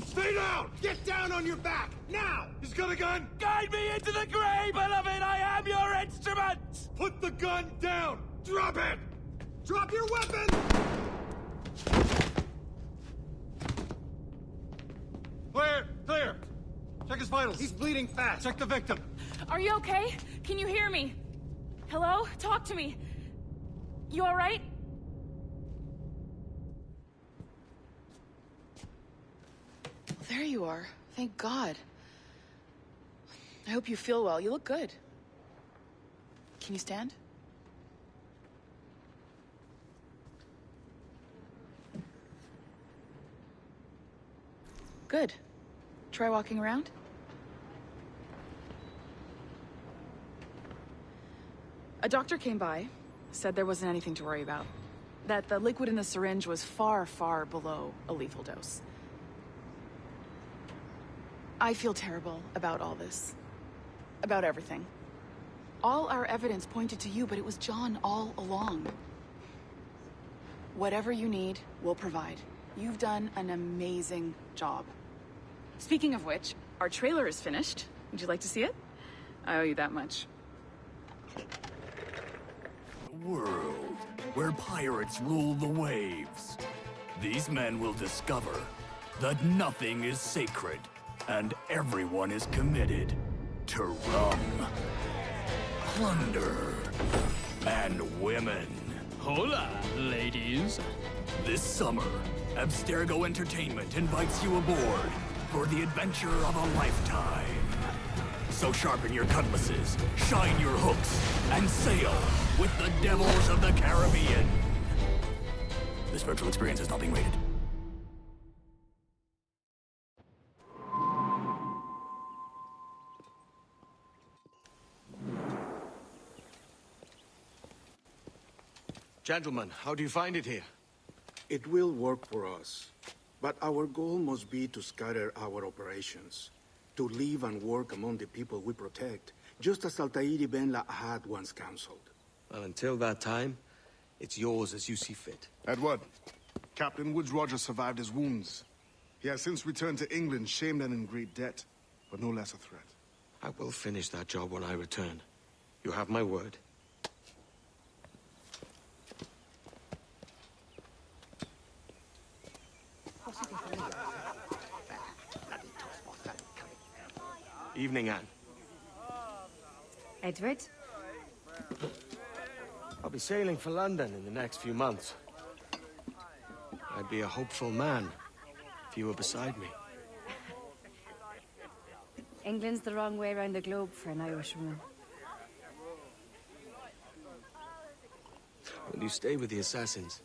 Stay down! Get down on your back! Now! He's got a gun! Guide me into the grave, beloved! I am your instrument! Put the gun down! Drop it! Drop your weapon! Clear! Clear! Check his vitals. He's bleeding fast. Check the victim. Are you okay? Can you hear me? Hello? Talk to me. You all right? There you are. Thank God. I hope you feel well. You look good. Can you stand? Good. Try walking around. A doctor came by, said there wasn't anything to worry about. That the liquid in the syringe was far, far below a lethal dose. I feel terrible about all this. About everything. All our evidence pointed to you, but it was John all along. Whatever you need, we'll provide. You've done an amazing job. Speaking of which, our trailer is finished. Would you like to see it? I owe you that much. A world where pirates rule the waves. These men will discover that nothing is sacred and everyone is committed to rum, plunder, and women. Hola, ladies. This summer, Abstergo Entertainment invites you aboard for the adventure of a lifetime. So sharpen your cutlasses, shine your hooks, and sail with the devils of the Caribbean. This virtual experience is not being rated. Gentlemen, how do you find it here? It will work for us. But our goal must be to scatter our operations. To live and work among the people we protect, just as Altair ibn La'ahad once counseled. Well, until that time, it's yours as you see fit. Edward, Captain Woodes Rogers survived his wounds. He has since returned to England, shamed and in great debt, but no less a threat. I will finish that job when I return. You have my word. Evening, Anne. Edward? I'll be sailing for London in the next few months. I'd be a hopeful man if you were beside me. England's the wrong way around the globe for an Irishwoman. Will you stay with the assassins?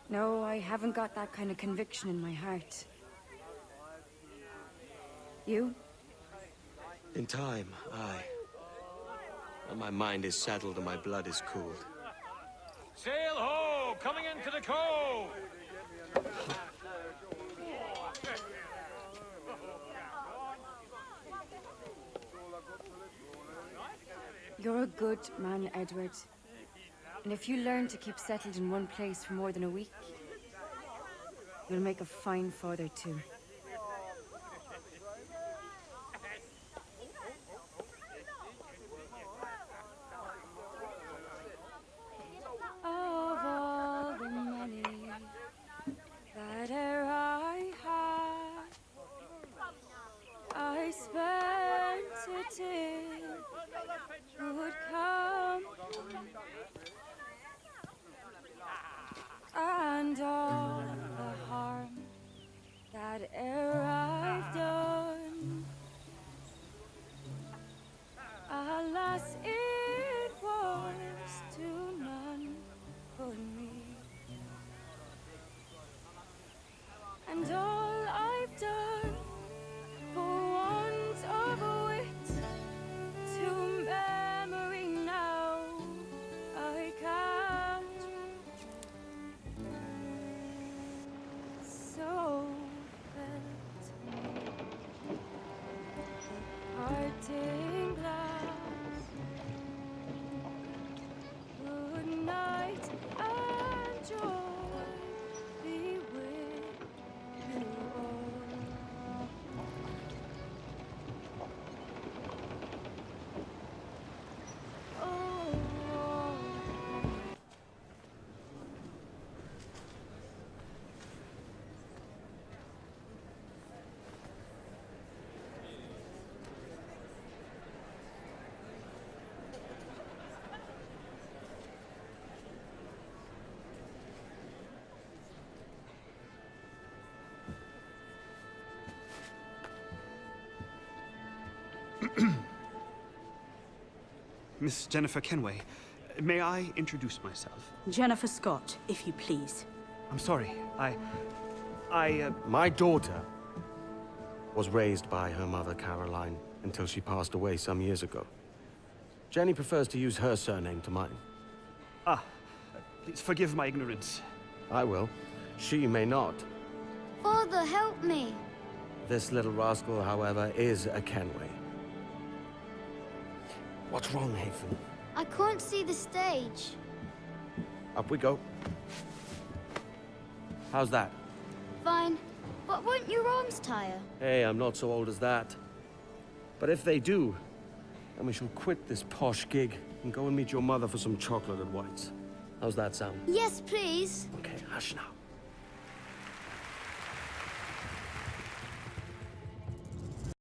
No, I haven't got that kind of conviction in my heart. You? In time, aye. When my mind is settled and my blood is cooled. Sail ho! Coming into the cove! You're a good man, Edward. And if you learn to keep settled in one place for more than a week, you'll make a fine father too. Of all the money that e'er I had, I spent it in good company, and all the harm that e'er I've done, alas, it was to none but me. And all I've done for want of a wit to memory now I can't. So felt parting glass. Good night and joy be with you all. Oh. Miss Jennifer Kenway, may I introduce myself? Jennifer Scott, if you please. I'm sorry, My daughter was raised by her mother, Caroline, until she passed away some years ago. Jenny prefers to use her surname to mine. Please forgive my ignorance. I will. She may not. Father, help me! This little rascal, however, is a Kenway. What's wrong, Hafen? I can't see the stage. Up we go. How's that? Fine. But won't your arms tire? Hey, I'm not so old as that. But if they do, then we shall quit this posh gig and go and meet your mother for some chocolate at White's. How's that sound? Yes, please. Okay, hush now.